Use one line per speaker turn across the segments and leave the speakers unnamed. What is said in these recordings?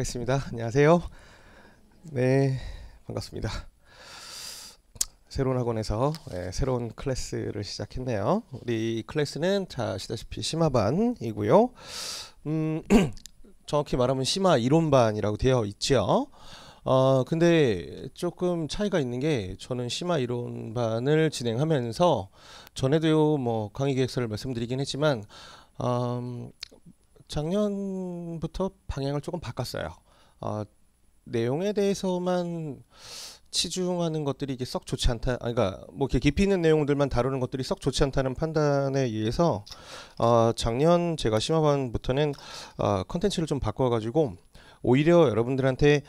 시작하겠습니다. 안녕하세요. 네, 반갑습니다. 새로운 학원에서 새로운 클래스를 시작했네요. 우리 클래스는 자 아시다시피 심화반이고요. 정확히 말하면 심화 이론반이라고 되어 있죠. 근데 조금 차이가 있는 게, 저는 심화 이론반을 진행하면서 전에도 뭐 강의 계획서를 말씀드리긴 했지만 작년부터 방향을 조금 바꿨어요. 내용에 대해서만 치중하는 것들이 이게 썩 좋지 않다. 그러니까 뭐 이렇게 깊이 있는 내용들만 다루는 것들이 썩 좋지 않다는 판단에 의해서 작년 제가 심화반부터는 컨텐츠를 좀 바꿔가지고 오히려 여러분들한테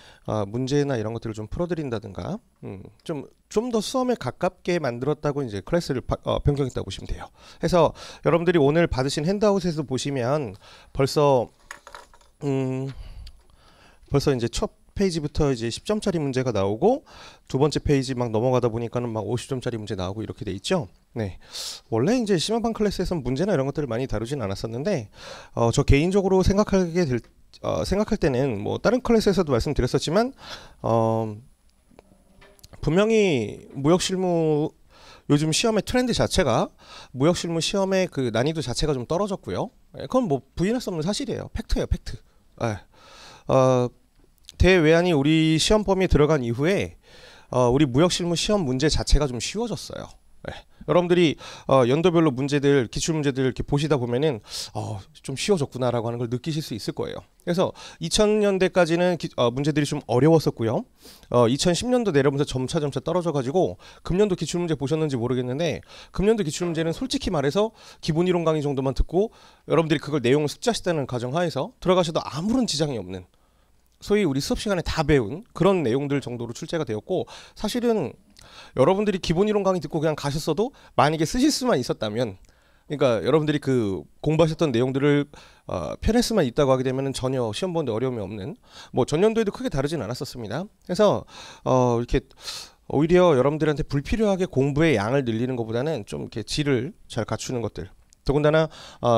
문제나 이런 것들을 좀 풀어드린다든가 좀 더 수험에 가깝게 만들었다고 이제 클래스를 변경했다고 보시면 돼요. 그래서 여러분들이 오늘 받으신 핸드아웃에서 보시면 벌써 이제 첫 페이지부터 이제 10점짜리 문제가 나오고, 두 번째 페이지 막 넘어가다 보니까는 막 50점짜리 문제 나오고 이렇게 돼 있죠. 네, 원래 이제 심화반 클래스에서는 문제나 이런 것들을 많이 다루진 않았었는데, 저 개인적으로 생각할 때는 뭐 다른 클래스에서도 말씀드렸었지만 분명히 무역실무 요즘 시험의 트렌드 자체가 무역실무 시험의 그 난이도 자체가 좀 떨어졌고요. 그건 뭐 부인할 수 없는 사실이에요. 팩트예요, 팩트. 대외환이 우리 시험 범위에 들어간 이후에 우리 무역실무 시험 문제 자체가 좀 쉬워졌어요. 여러분들이 연도별로 문제들, 기출문제들 이렇게 보시다 보면은 좀 쉬워졌구나라고 하는 걸 느끼실 수 있을 거예요. 그래서 2000년대까지는 문제들이 좀 어려웠었고요. 2010년도 내려오면서 점차 떨어져가지고 금년도 기출문제 보셨는지 모르겠는데, 금년도 기출문제는 솔직히 말해서 기본 이론 강의 정도만 듣고 여러분들이 그걸 내용을 숙지하시다는 가정하에서 들어가셔도 아무런 지장이 없는, 소위 우리 수업 시간에 다 배운 그런 내용들 정도로 출제가 되었고, 사실은 여러분들이 기본 이론 강의 듣고 그냥 가셨어도 만약에 쓰실 수만 있었다면, 그러니까 여러분들이 그 공부하셨던 내용들을 펴낼 수만 있다고 하게 되면 전혀 시험 보는데 어려움이 없는, 뭐 전년도에도 크게 다르진 않았었습니다. 그래서 이렇게 오히려 여러분들한테 불필요하게 공부의 양을 늘리는 것보다는 좀 이렇게 질을 잘 갖추는 것들, 더군다나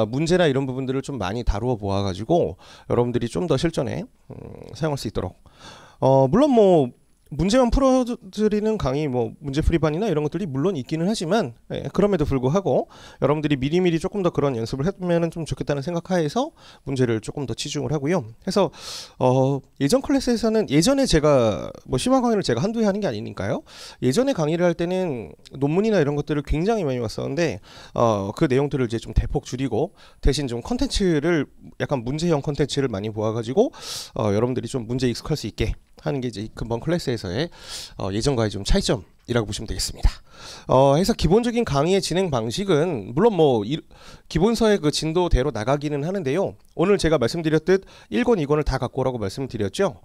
문제나 이런 부분들을 좀 많이 다루어 보아가지고 여러분들이 좀 더 실전에 사용할 수 있도록, 물론 뭐 문제만 풀어드리는 강의, 뭐 문제풀이반이나 이런 것들이 물론 있기는 하지만, 그럼에도 불구하고 여러분들이 미리미리 조금 더 그런 연습을 해보면 좀 좋겠다는 생각하에서 문제를 조금 더 치중을 하고요. 그래서 예전 클래스에서는, 예전에 제가 뭐 심화 강의를 제가 한두 해 하는 게 아니니까요, 예전에 강의를 할 때는 논문이나 이런 것들을 굉장히 많이 봤었는데 그 내용들을 이제 좀 대폭 줄이고 대신 좀 컨텐츠를, 약간 문제형 컨텐츠를 많이 보아가지고 여러분들이 좀 문제 익숙할 수 있게 하는 게 이제 금번 클래스에서의 예전과의 좀 차이점이라고 보시면 되겠습니다. 해서 기본적인 강의의 진행 방식은 물론 뭐 기본서의 그 진도대로 나가기는 하는데요. 오늘 제가 말씀드렸듯 1권, 2권을 다 갖고 오라고 말씀드렸죠.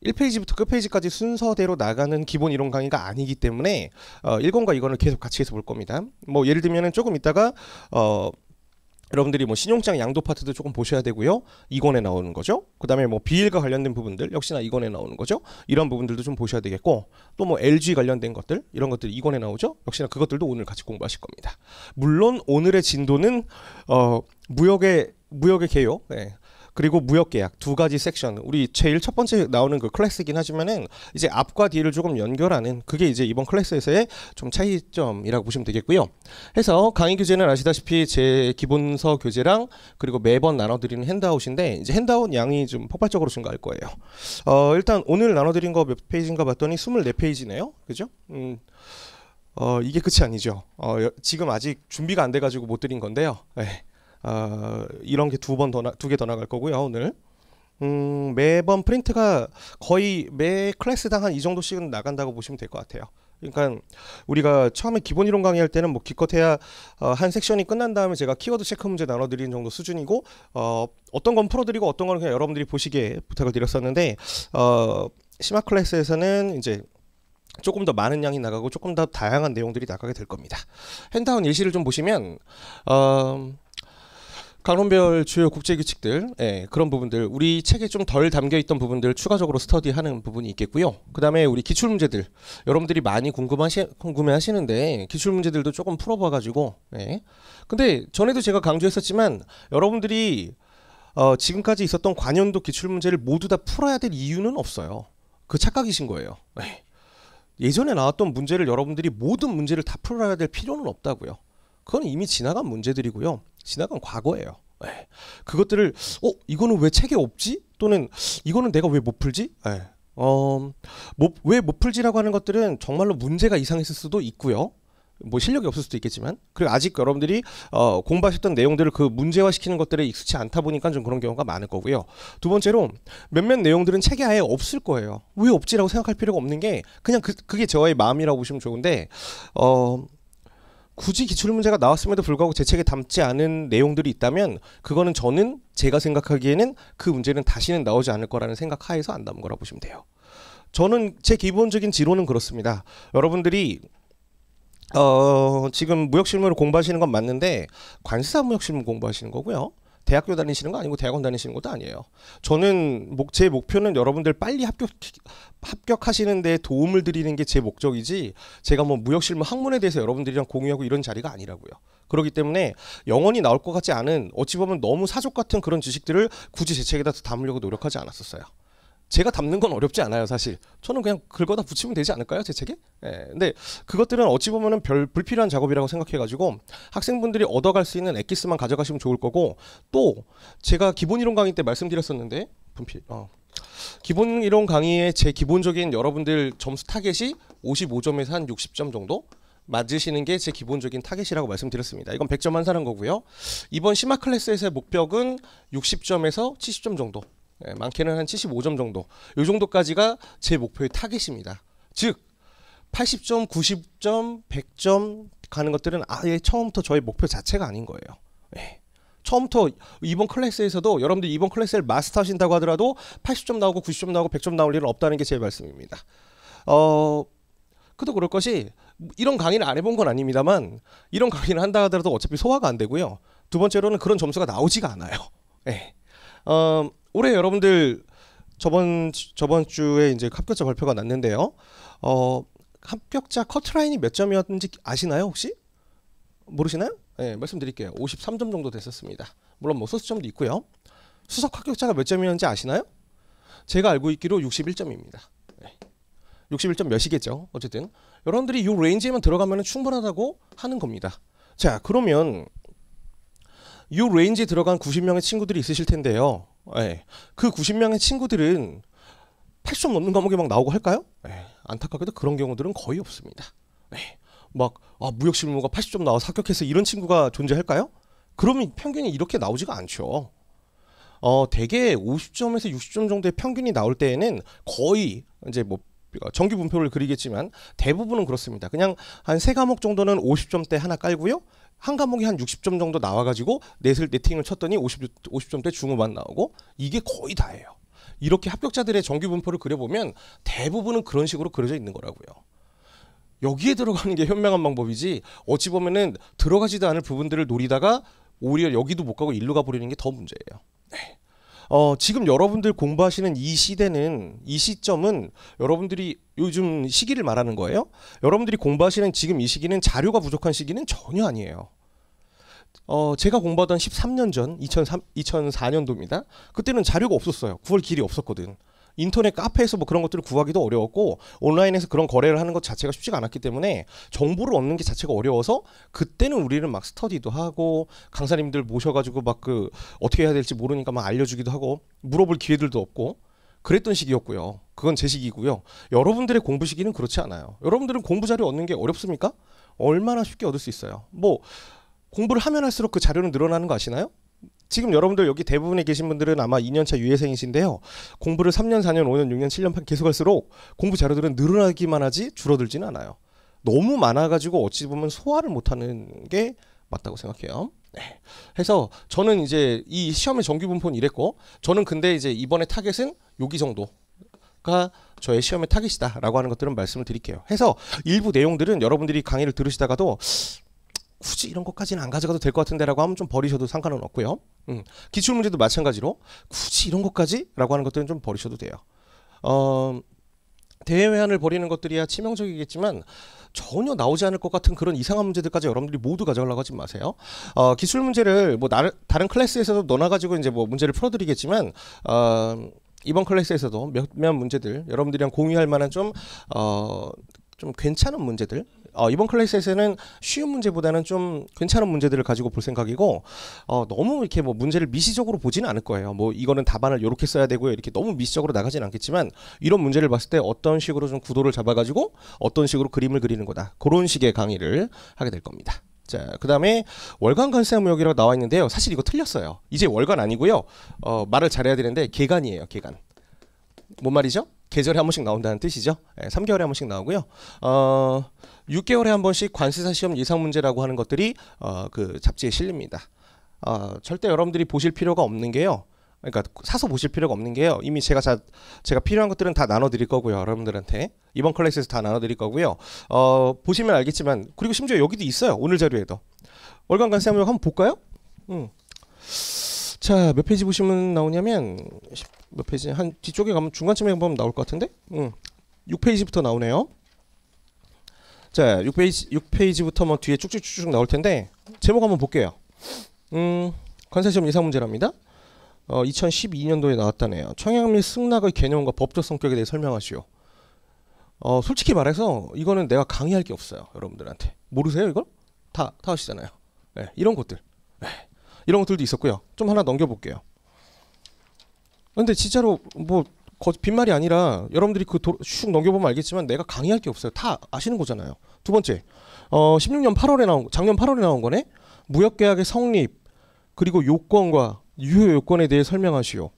1페이지부터 끝페이지까지 순서대로 나가는 기본 이론 강의가 아니기 때문에 1권과 2권을 계속 같이 해서 볼 겁니다. 뭐 예를 들면은 조금 있다가 여러분들이 뭐 신용장 양도 파트도 조금 보셔야 되고요. 2권에 나오는 거죠. 그 다음에 뭐 비일과 관련된 부분들 역시나 2권에 나오는 거죠. 이런 부분들도 좀 보셔야 되겠고, 또 뭐 LG 관련된 것들, 이런 것들 2권에 나오죠. 역시나 그것들도 오늘 같이 공부하실 겁니다. 물론 오늘의 진도는 무역의 개요, 그리고 무역계약 두 가지 섹션, 우리 제일 첫 번째 나오는 그 클래스이긴 하지만은 이제 앞과 뒤를 조금 연결하는, 그게 이제 이번 클래스에서의 좀 차이점이라고 보시면 되겠고요. 해서 강의 교재는 아시다시피 제 기본서 교재랑 그리고 매번 나눠드리는 핸드아웃인데, 이제 핸드아웃 양이 좀 폭발적으로 증가할 거예요. 일단 오늘 나눠드린 거 몇 페이지인가 봤더니 24페이지네요. 그죠? 이게 끝이 아니죠. 지금 아직 준비가 안 돼가지고 못 드린 건데요. 이런 게 두 개 더 나갈 거고요. 오늘 매번 프린트가 거의 매 클래스당 한 이 정도씩은 나간다고 보시면 될 것 같아요. 그러니까 우리가 처음에 기본 이론 강의할 때는 뭐 기껏해야 한 섹션이 끝난 다음에 제가 키워드 체크 문제 나눠드리는 정도 수준이고, 어떤 건 풀어드리고 어떤 건 그냥 여러분들이 보시게 부탁을 드렸었는데, 심화 클래스에서는 이제 조금 더 많은 양이 나가고 조금 더 다양한 내용들이 나가게 될 겁니다. 핸드아웃 예시를 좀 보시면 강론별 주요 국제규칙들, 그런 부분들, 우리 책에 좀 덜 담겨있던 부분들 추가적으로 스터디하는 부분이 있겠고요. 그 다음에 우리 기출문제들, 여러분들이 많이 궁금해하시는데 기출문제들도 조금 풀어봐가지고, 근데 전에도 제가 강조했었지만 여러분들이 지금까지 있었던 관연도 기출문제를 모두 다 풀어야 될 이유는 없어요. 그 착각이신 거예요. 네. 예전에 나왔던 문제를 여러분들이 모든 문제를 다 풀어야 될 필요는 없다고요. 그건 이미 지나간 문제들이고요. 지나간 과거예요. 네. 그것들을 이거는 왜 책에 없지? 또는 이거는 내가 왜 못 풀지? 네. 왜 못 풀지라고 하는 것들은 정말로 문제가 이상했을 수도 있고요. 뭐 실력이 없을 수도 있겠지만, 그리고 아직 여러분들이 공부하셨던 내용들을 그 문제화 시키는 것들에 익숙치 않다 보니까 좀 그런 경우가 많을 거고요. 두 번째로 몇몇 내용들은 책에 아예 없을 거예요. 왜 없지라고 생각할 필요가 없는 게 그냥 그게 저의 마음이라고 보시면 좋은데, 굳이 기출문제가 나왔음에도 불구하고 제 책에 담지 않은 내용들이 있다면 그거는 제가 생각하기에는 그 문제는 다시는 나오지 않을 거라는 생각 하에서 안 담은 거라고 보시면 돼요. 저는 제 기본적인 지론은 그렇습니다. 여러분들이 지금 무역실무를 공부하시는 건 맞는데 관세사 무역실무 공부하시는 거고요. 대학교 다니시는 거 아니고 대학원 다니시는 것도 아니에요. 저는 제 목표는 여러분들 빨리 합격하시는 데 도움을 드리는 게 제 목적이지, 제가 뭐 무역실무 학문에 대해서 여러분들이랑 공유하고 이런 자리가 아니라고요. 그렇기 때문에 영원히 나올 것 같지 않은, 어찌 보면 너무 사족 같은 그런 지식들을 굳이 제 책에다 담으려고 노력하지 않았었어요. 제가 담는 건 어렵지 않아요, 사실. 저는 그냥 긁어다 붙이면 되지 않을까요, 제 책에? 예. 근데 그것들은 어찌 보면은 불필요한 작업이라고 생각해가지고 학생분들이 얻어갈 수 있는 엑기스만 가져가시면 좋을 거고, 또 제가 기본 이론 강의 때 말씀드렸었는데, 기본 이론 강의의 제 기본적인 여러분들 점수 타겟이 55점에서 한 60점 정도 맞으시는 게 제 기본적인 타겟이라고 말씀드렸습니다. 이건 100점 환산한 거고요. 이번 심화 클래스에서의 목표는 60점에서 70점 정도. 많게는 한 75점 정도, 이 정도까지가 제 목표의 타겟입니다. 즉 80점, 90점, 100점 가는 것들은 아예 처음부터 저의 목표 자체가 아닌 거예요. 네. 처음부터 이번 클래스에서도 여러분들 이번 클래스를 마스터 하신다고 하더라도 80점 나오고 90점 나오고 100점 나올 일은 없다는 게 제 말씀입니다. 그도 그럴 것이, 이런 강의를 안 해본 건 아닙니다만 이런 강의를 한다 하더라도 어차피 소화가 안 되고요. 두 번째로는 그런 점수가 나오지가 않아요. 네. 올해 여러분들 저번 주에 이제 합격자 발표가 났는데요. 합격자 커트라인이 몇 점이었는지 아시나요, 혹시? 모르시나요? 네, 말씀드릴게요. 53점 정도 됐었습니다. 물론 뭐 소수점도 있고요. 수석 합격자가 몇 점이었는지 아시나요? 제가 알고 있기로 61점입니다. 네. 61점 몇이겠죠. 어쨌든 여러분들이 이 레인지에만 들어가면 충분하다고 하는 겁니다. 자, 그러면 이 레인지에 들어간 90명의 친구들이 있으실 텐데요. 네. 그 90명의 친구들은 80점 넘는 과목이 막 나오고 할까요? 네. 안타깝게도 그런 경우들은 거의 없습니다. 네. 무역실무가 80점 나와서 합격해서 이런 친구가 존재할까요? 그러면 평균이 이렇게 나오지가 않죠. 대개 50점에서 60점 정도의 평균이 나올 때에는 거의 이제 뭐 정규 분표를 그리겠지만 대부분은 그렇습니다. 그냥 한 3과목 정도는 50점대 하나 깔고요. 한 과목이 한 60점 정도 나와가지고 네팅을 쳤더니 50점대 중후반 나오고, 이게 거의 다예요. 이렇게 합격자들의 정규 분포를 그려보면 대부분은 그런 식으로 그려져 있는 거라고요. 여기에 들어가는 게 현명한 방법이지, 어찌 보면은 들어가지도 않을 부분들을 노리다가 오히려 여기도 못 가고 일로 가버리는 게 더 문제예요. 네. 지금 여러분들 공부하시는 이 시점은 여러분들이 요즘 시기를 말하는 거예요. 여러분들이 공부하시는 지금 이 시기는 자료가 부족한 시기는 전혀 아니에요. 제가 공부하던 13년 전 2004년도입니다. 그때는 자료가 없었어요. 구할 길이 없었거든. 인터넷 카페에서 뭐 그런 것들을 구하기도 어려웠고, 온라인에서 그런 거래를 하는 것 자체가 쉽지가 않았기 때문에 정보를 얻는 게 자체가 어려워서, 그때는 우리는 막 스터디도 하고 강사님들 모셔가지고 막 어떻게 해야 될지 모르니까 막 알려주기도 하고 물어볼 기회들도 없고 그랬던 시기였고요. 그건 제 시기고요. 여러분들의 공부 시기는 그렇지 않아요. 여러분들은 공부 자료 얻는 게 어렵습니까? 얼마나 쉽게 얻을 수 있어요. 뭐 공부를 하면 할수록 그 자료는 늘어나는 거 아시나요? 지금 여러분들 여기 대부분에 계신 분들은 아마 2년차 유예생이신데요. 공부를 3년, 4년, 5년, 6년, 7년, 8년 계속 할수록 공부 자료들은 늘어나기만 하지 줄어들지는 않아요. 너무 많아가지고 어찌 보면 소화를 못하는 게 맞다고 생각해요. 네. 해서 저는 이제 이 시험의 정규 분포는 이랬고, 저는 근데 이제 이번에 타겟은 여기 정도가 저의 시험의 타겟이다 라고 하는 것들은 말씀을 드릴게요. 해서 일부 내용들은 여러분들이 강의를 들으시다가도 굳이 이런 것까지는 안 가져가도 될 것 같은데 라고 하면 좀 버리셔도 상관은 없고요. 기출문제도 마찬가지로 굳이 이런 것까지? 라고 하는 것들은 좀 버리셔도 돼요. 대외 회한을 벌이는 것들이야 치명적이겠지만 전혀 나오지 않을 것 같은 그런 이상한 문제들까지 여러분들이 모두 가져가려고 하지 마세요. 기출 문제를 뭐 다른 클래스에서도 넣어가지고 이제 뭐 문제를 풀어드리겠지만 이번 클래스에서도 몇몇 문제들 여러분들이랑 공유할 만한 좀 괜찮은 문제들, 이번 클래스에서는 쉬운 문제보다는 좀 괜찮은 문제들을 가지고 볼 생각이고, 너무 이렇게 뭐 문제를 미시적으로 보지는 않을 거예요. 뭐 이거는 답안을 이렇게 써야 되고요, 이렇게 너무 미시적으로 나가진 않겠지만 이런 문제를 봤을 때 어떤 식으로 좀 구도를 잡아가지고 어떤 식으로 그림을 그리는 거다, 그런 식의 강의를 하게 될 겁니다. 자, 그 다음에 월간 관세무역이라고 나와 있는데요. 사실 이거 틀렸어요. 이제 월간 아니고요. 말을 잘해야 되는데 개간이에요. 개간. 뭔 말이죠? 계절에 한 번씩 나온다는 뜻이죠. 3개월에 한 번씩 나오고요. 6개월에 한 번씩 관세사 시험 예상 문제라고 하는 것들이 그 잡지에 실립니다. 절대 여러분들이 보실 필요가 없는 게요. 그러니까 사서 보실 필요가 없는 게요. 이미 제가 필요한 것들은 다 나눠드릴 거고요. 여러분들한테 이번 클래스에서 다 나눠드릴 거고요. 보시면 알겠지만, 그리고 심지어 여기도 있어요. 오늘 자료에도 월간 관세무역 한번 볼까요? 자, 몇 페이지 보시면 나오냐면 몇 페이지, 한 뒤쪽에 가면 중간쯤에 보면 나올 것 같은데 6페이지부터 나오네요. 자, 6페이지부터 뭐 뒤에 쭉쭉쭉 나올 텐데 제목 한번 볼게요. 관세시험 예상 문제랍니다. 2012년도에 나왔다네요. 청약 및 승낙의 개념과 법적 성격에 대해 설명하시오. 솔직히 말해서 이거는 내가 강의할 게 없어요. 여러분들한테. 모르세요 이걸? 다 아시잖아요. 네, 이런 것들. 네, 이런 것들도 있었고요. 좀 하나 넘겨볼게요. 근데 진짜로 뭐 빈말이 아니라 여러분들이 슉 넘겨보면 알겠지만 내가 강의할 게 없어요. 다 아시는 거잖아요. 두 번째, 16년 8월에 작년 8월에 나온 거네. 무역계약의 성립, 그리고 요건과 유효 요건에 대해 설명하시오.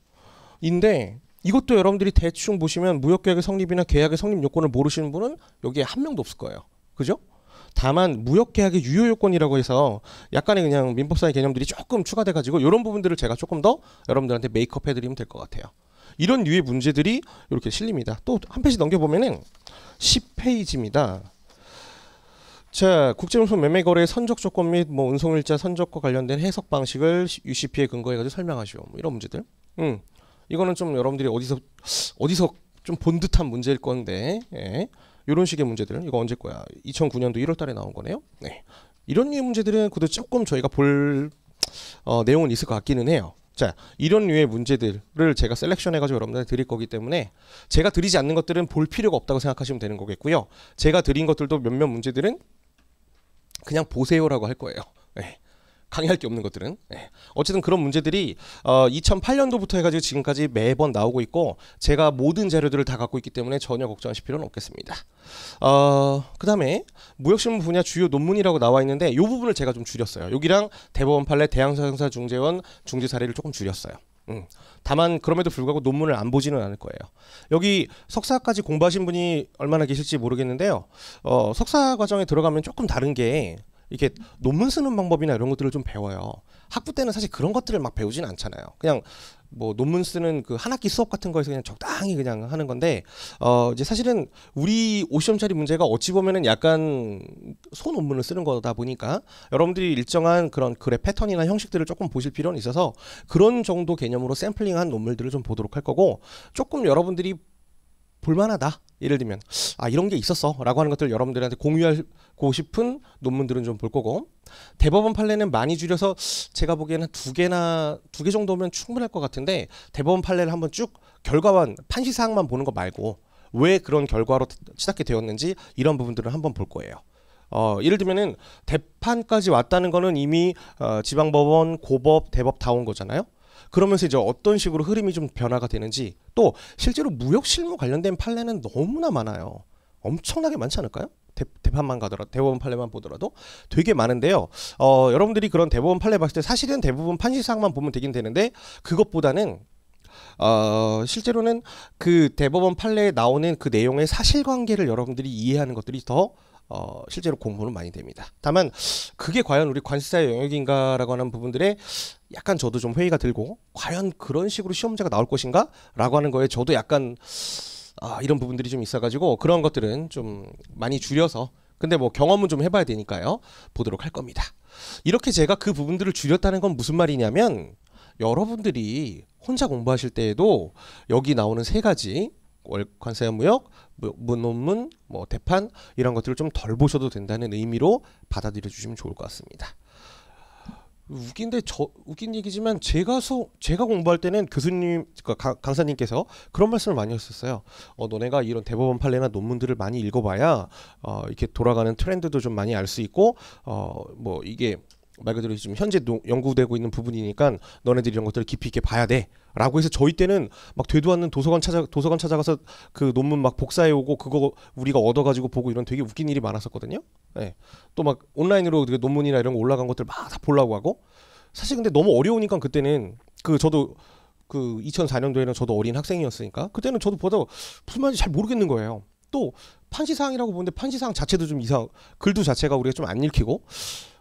인데 이것도 여러분들이 대충 보시면 무역계약의 성립이나 계약의 성립 요건을 모르시는 분은 여기에 한 명도 없을 거예요. 그죠? 다만 무역계약의 유효 요건이라고 해서 약간의 그냥 민법상의 개념들이 조금 추가돼 가지고 이런 부분들을 제가 조금 더 여러분들한테 메이크업 해드리면 될 것 같아요. 이런 류의 문제들이 이렇게 실립니다. 또 한 페이지 넘겨보면은 10페이지입니다. 자, 국제운송 매매거래의 선적 조건 및 뭐 운송일자 선적과 관련된 해석 방식을 UCP에 근거해 가지고 설명하시오. 뭐 이런 문제들. 이거는 좀 여러분들이 어디서 좀 본 듯한 문제일 건데, 예. 이런 식의 문제들. 이거 언제 거야? 2009년도 1월달에 나온 거네요. 네. 이런 류의 문제들은 그래도 조금 저희가 볼 내용은 있을 것 같기는 해요. 자, 이런 류의 문제들을 제가 셀렉션 해가지고 여러분들한테 드릴 거기 때문에 제가 드리지 않는 것들은 볼 필요가 없다고 생각하시면 되는 거겠고요. 제가 드린 것들도 몇몇 문제들은 그냥 보세요라고 할 거예요. 네. 강의할 게 없는 것들은. 네. 어쨌든 그런 문제들이 2008년도부터 해가지고 지금까지 매번 나오고 있고 제가 모든 자료들을 다 갖고 있기 때문에 전혀 걱정하실 필요는 없겠습니다. 그 다음에 무역신문 분야 주요 논문이라고 나와 있는데 이 부분을 제가 좀 줄였어요. 여기랑 대법원 판례 대항사형사 중재원 중재 사례를 조금 줄였어요. 다만 그럼에도 불구하고 논문을 안 보지는 않을 거예요. 여기 석사까지 공부하신 분이 얼마나 계실지 모르겠는데요. 석사 과정에 들어가면 조금 다른 게 이렇게 논문 쓰는 방법이나 이런 것들을 좀 배워요. 학부 때는 사실 그런 것들을 막 배우진 않잖아요. 그냥 뭐 논문 쓰는 그 한 학기 수업 같은 거에서 그냥 적당히 그냥 하는 건데 이제 사실은 우리 5시험짜리 문제가 어찌 보면은 약간 소논문을 쓰는 거다 보니까 여러분들이 일정한 그런 글의 패턴이나 형식들을 조금 보실 필요는 있어서 그런 정도 개념으로 샘플링한 논문들을 좀 보도록 할 거고, 조금 여러분들이 볼만하다, 예를 들면 이런 게 있었어 라고 하는 것들을 여러분들한테 공유하고 싶은 논문들은 좀 볼 거고, 대법원 판례는 많이 줄여서 제가 보기에는 두 개 정도면 충분할 것 같은데, 대법원 판례를 한번 쭉 결과만 판시사항만 보는 거 말고 왜 그런 결과로 치닫게 되었는지 이런 부분들을 한번 볼 거예요. 예를 들면은 대판까지 왔다는 거는 이미 지방법원, 고법, 대법 다 온 거잖아요. 그러면서 이제 어떤 식으로 흐름이 좀 변화가 되는지, 또 실제로 무역 실무 관련된 판례는 너무나 많아요. 엄청나게 많지 않을까요? 대판만 가더라도, 대법원 판례만 보더라도 되게 많은데요. 여러분들이 그런 대법원 판례 봤을 때 사실은 대부분 판시사항만 보면 되긴 되는데, 그것보다는 실제로는 그 대법원 판례에 나오는 그 내용의 사실관계를 여러분들이 이해하는 것들이 더 실제로 공부는 많이 됩니다. 다만 그게 과연 우리 관세사의 영역인가라고 하는 부분들에 약간 저도 좀 회의가 들고, 과연 그런 식으로 시험 문제가 나올 것인가? 라고 하는 거에 저도 약간 이런 부분들이 좀 있어가지고 그런 것들은 좀 많이 줄여서, 근데 뭐 경험은 좀 해봐야 되니까요, 보도록 할 겁니다. 이렇게 제가 그 부분들을 줄였다는 건 무슨 말이냐면, 여러분들이 혼자 공부하실 때에도 여기 나오는 세 가지 관세와 무역, 논문, 뭐 대판 이런 것들을 좀 덜 보셔도 된다는 의미로 받아들여 주시면 좋을 것 같습니다. 웃긴 얘기지만 제가 공부할 때는 교수님, 강사님께서 그런 말씀을 많이 하셨어요. 너네가 이런 대법원 판례나 논문들을 많이 읽어봐야 이렇게 돌아가는 트렌드도 좀 많이 알 수 있고 뭐 이게 말 그대로 지금 현재 연구되고 있는 부분이니까 너네들이 이런 것들을 깊이 있게 봐야 돼 라고 해서 저희 때는 막 되도 않는 도서관 찾아가서 그 논문 막 복사해 오고 그거 우리가 얻어가지고 보고 이런 되게 웃긴 일이 많았었거든요. 네. 또 막 온라인으로 논문이나 이런 거 올라간 것들 막 다 보려고 하고 사실 근데 너무 어려우니까 그때는 저도 2004년도에는 저도 어린 학생이었으니까 그때는 저도 보다 무슨 말인지 잘 모르겠는 거예요. 또 판시사항이라고 보는데 판시사항 자체도 좀 글도 자체가 우리가 좀 안 읽히고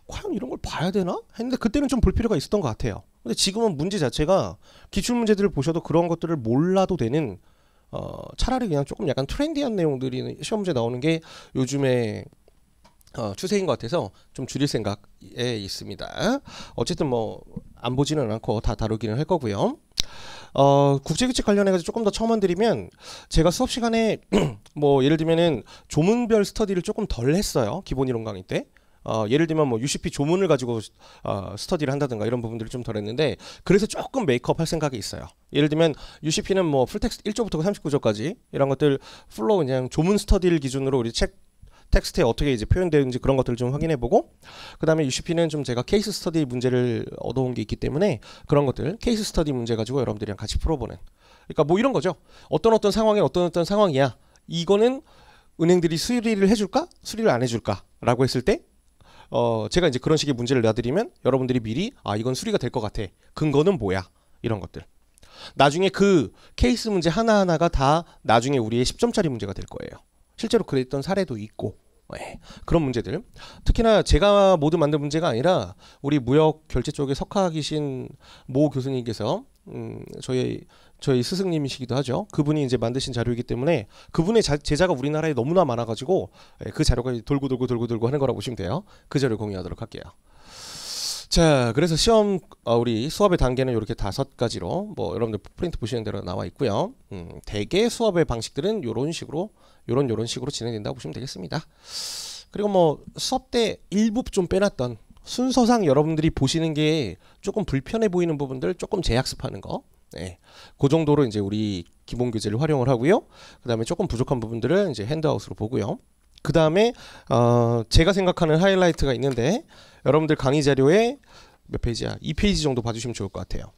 과연 이런 걸 봐야 되나? 했는데 그때는 좀 볼 필요가 있었던 것 같아요. 근데 지금은 문제 자체가 기출문제들을 보셔도 그런 것들을 몰라도 되는 차라리 그냥 조금 약간 트렌디한 내용들이 시험 문제 나오는 게 요즘에 추세인 것 같아서 좀 줄일 생각에 있습니다. 어쨌든 뭐 안 보지는 않고 다 다루기는 할 거고요. 국제규칙 관련해서 조금 더 첨언드리면 제가 수업 시간에 뭐 예를 들면은 조문별 스터디를 조금 덜 했어요. 기본 이론 강의 때. 예를 들면 뭐 UCP 조문을 가지고 스터디를 한다든가 이런 부분들을 좀 덜 했는데 그래서 조금 메이크업 할 생각이 있어요. 예를 들면 UCP는 뭐 풀텍스트 1조부터 39조까지 이런 것들 풀로 그냥 조문 스터디를 기준으로 우리 책 텍스트에 어떻게 이제 표현되는지 그런 것들을 좀 확인해보고 그 다음에 UCP는 좀 제가 케이스 스터디 문제를 얻어온 게 있기 때문에 그런 것들 케이스 스터디 문제 가지고 여러분들이랑 같이 풀어보는 그러니까 뭐 이런 거죠. 어떤 상황에 어떤 상황이야. 이거는 은행들이 수리를 해줄까? 수리를 안 해줄까? 라고 했을 때 제가 이제 그런 식의 문제를 놔드리면 여러분들이 미리 이건 수리가 될 것 같아. 근거는 뭐야? 이런 것들. 나중에 그 케이스 문제 하나하나가 다 나중에 우리의 10점짜리 문제가 될 거예요. 실제로 그랬던 사례도 있고 그런 문제들. 특히나 제가 모두 만든 문제가 아니라 우리 무역 결제 쪽에 석학이신 모 교수님께서 저희 스승님이시기도 하죠. 그분이 이제 만드신 자료이기 때문에 그분의 제자가 우리나라에 너무나 많아가지고 그 자료가 돌고 하는 거라고 보시면 돼요. 그 자료 공유하도록 할게요. 자, 그래서 시험 우리 수업의 단계는 이렇게 5가지로 뭐 여러분들 프린트 보시는 대로 나와 있고요. 대개 수업의 방식들은 요런 식으로 진행된다고 보시면 되겠습니다. 그리고 뭐 수업 때 일부 좀 빼놨던 순서상 여러분들이 보시는 게 조금 불편해 보이는 부분들 조금 재학습하는 거. 그 정도로 이제 우리 기본 교재를 활용을 하고요. 그다음에 조금 부족한 부분들을 이제 핸드아웃으로 보고요. 그 다음에 제가 생각하는 하이라이트가 있는데 여러분들 강의 자료에 몇 페이지야? 2페이지 정도 봐주시면 좋을 것 같아요.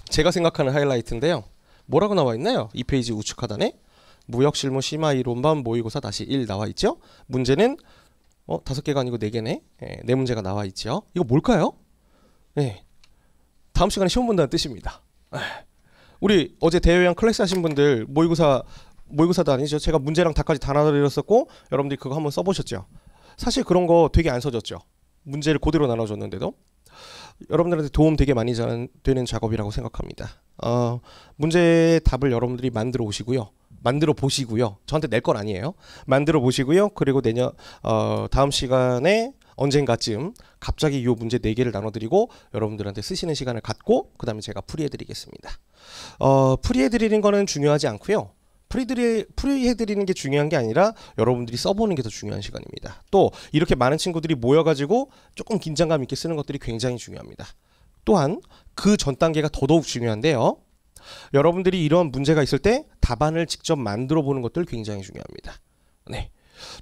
제가 생각하는 하이라이트인데요. 뭐라고 나와 있나요? 2페이지 우측 하단에 무역실무 심화 이론반 모의고사 -1 나와 있죠? 문제는 5개가 아니고 4개네. 네 문제가 나와 있죠. 이거 뭘까요? 다음 시간에 시험 본다는 뜻입니다. 우리 어제 대요양 클래스 하신 분들 모의고사도 아니죠. 제가 문제랑 답까지 다 나눠드렸었고 여러분들이 그거 한번 써보셨죠. 사실 그런 거 되게 안 써졌죠. 문제를 그대로 나눠줬는데도 여러분들한테 도움 되게 많이 되는 작업이라고 생각합니다. 문제의 답을 여러분들이 만들어 보시고요. 저한테 낼 건 아니에요. 만들어 보시고요. 그리고 다음 시간에 언젠가쯤 갑자기 이 문제 4개를 나눠드리고 여러분들한테 쓰시는 시간을 갖고 그 다음에 제가 풀이해드리겠습니다. 풀이해드리는 거는 중요하지 않고요. 풀이해드리는 게 중요한 게 아니라 여러분들이 써보는 게 더 중요한 시간입니다. 또 이렇게 많은 친구들이 모여가지고 조금 긴장감 있게 쓰는 것들이 굉장히 중요합니다. 또한 그 전 단계가 더더욱 중요한데요. 여러분들이 이런 문제가 있을 때 답안을 직접 만들어 보는 것들 굉장히 중요합니다.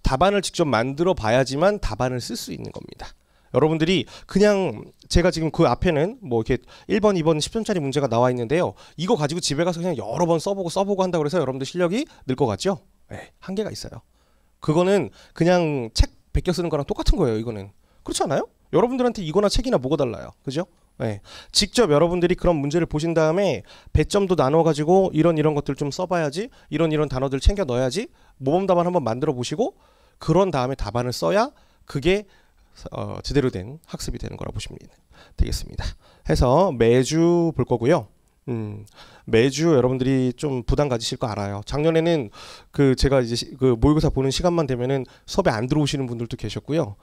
답안을 직접 만들어 봐야지만 답안을 쓸 수 있는 겁니다. 여러분들이 그냥 제가 지금 그 앞에는 뭐 이렇게 1번, 2번 10점짜리 문제가 나와 있는데요. 이거 가지고 집에 가서 그냥 여러 번 써보고 한다고 해서 여러분들 실력이 늘 것 같죠? 한계가 있어요. 그거는 그냥 책 베껴 쓰는 거랑 똑같은 거예요. 이거는. 그렇지 않아요? 여러분들한테 이거나 책이나 뭐가 달라요. 그죠? 직접 여러분들이 그런 문제를 보신 다음에 배점도 나눠가지고 이런 것들 좀 써봐야지, 이런 단어들 챙겨 넣어야지, 모범 답안 한번 만들어 보시고 그런 다음에 답안을 써야 그게 제대로 된 학습이 되는 거라 보시면 되겠습니다. 해서 매주 볼 거고요. 매주 여러분들이 좀 부담 가지실 거 알아요. 작년에는 제가 이제 그 모의고사 보는 시간만 되면은 수업에 안 들어오시는 분들도 계셨고요.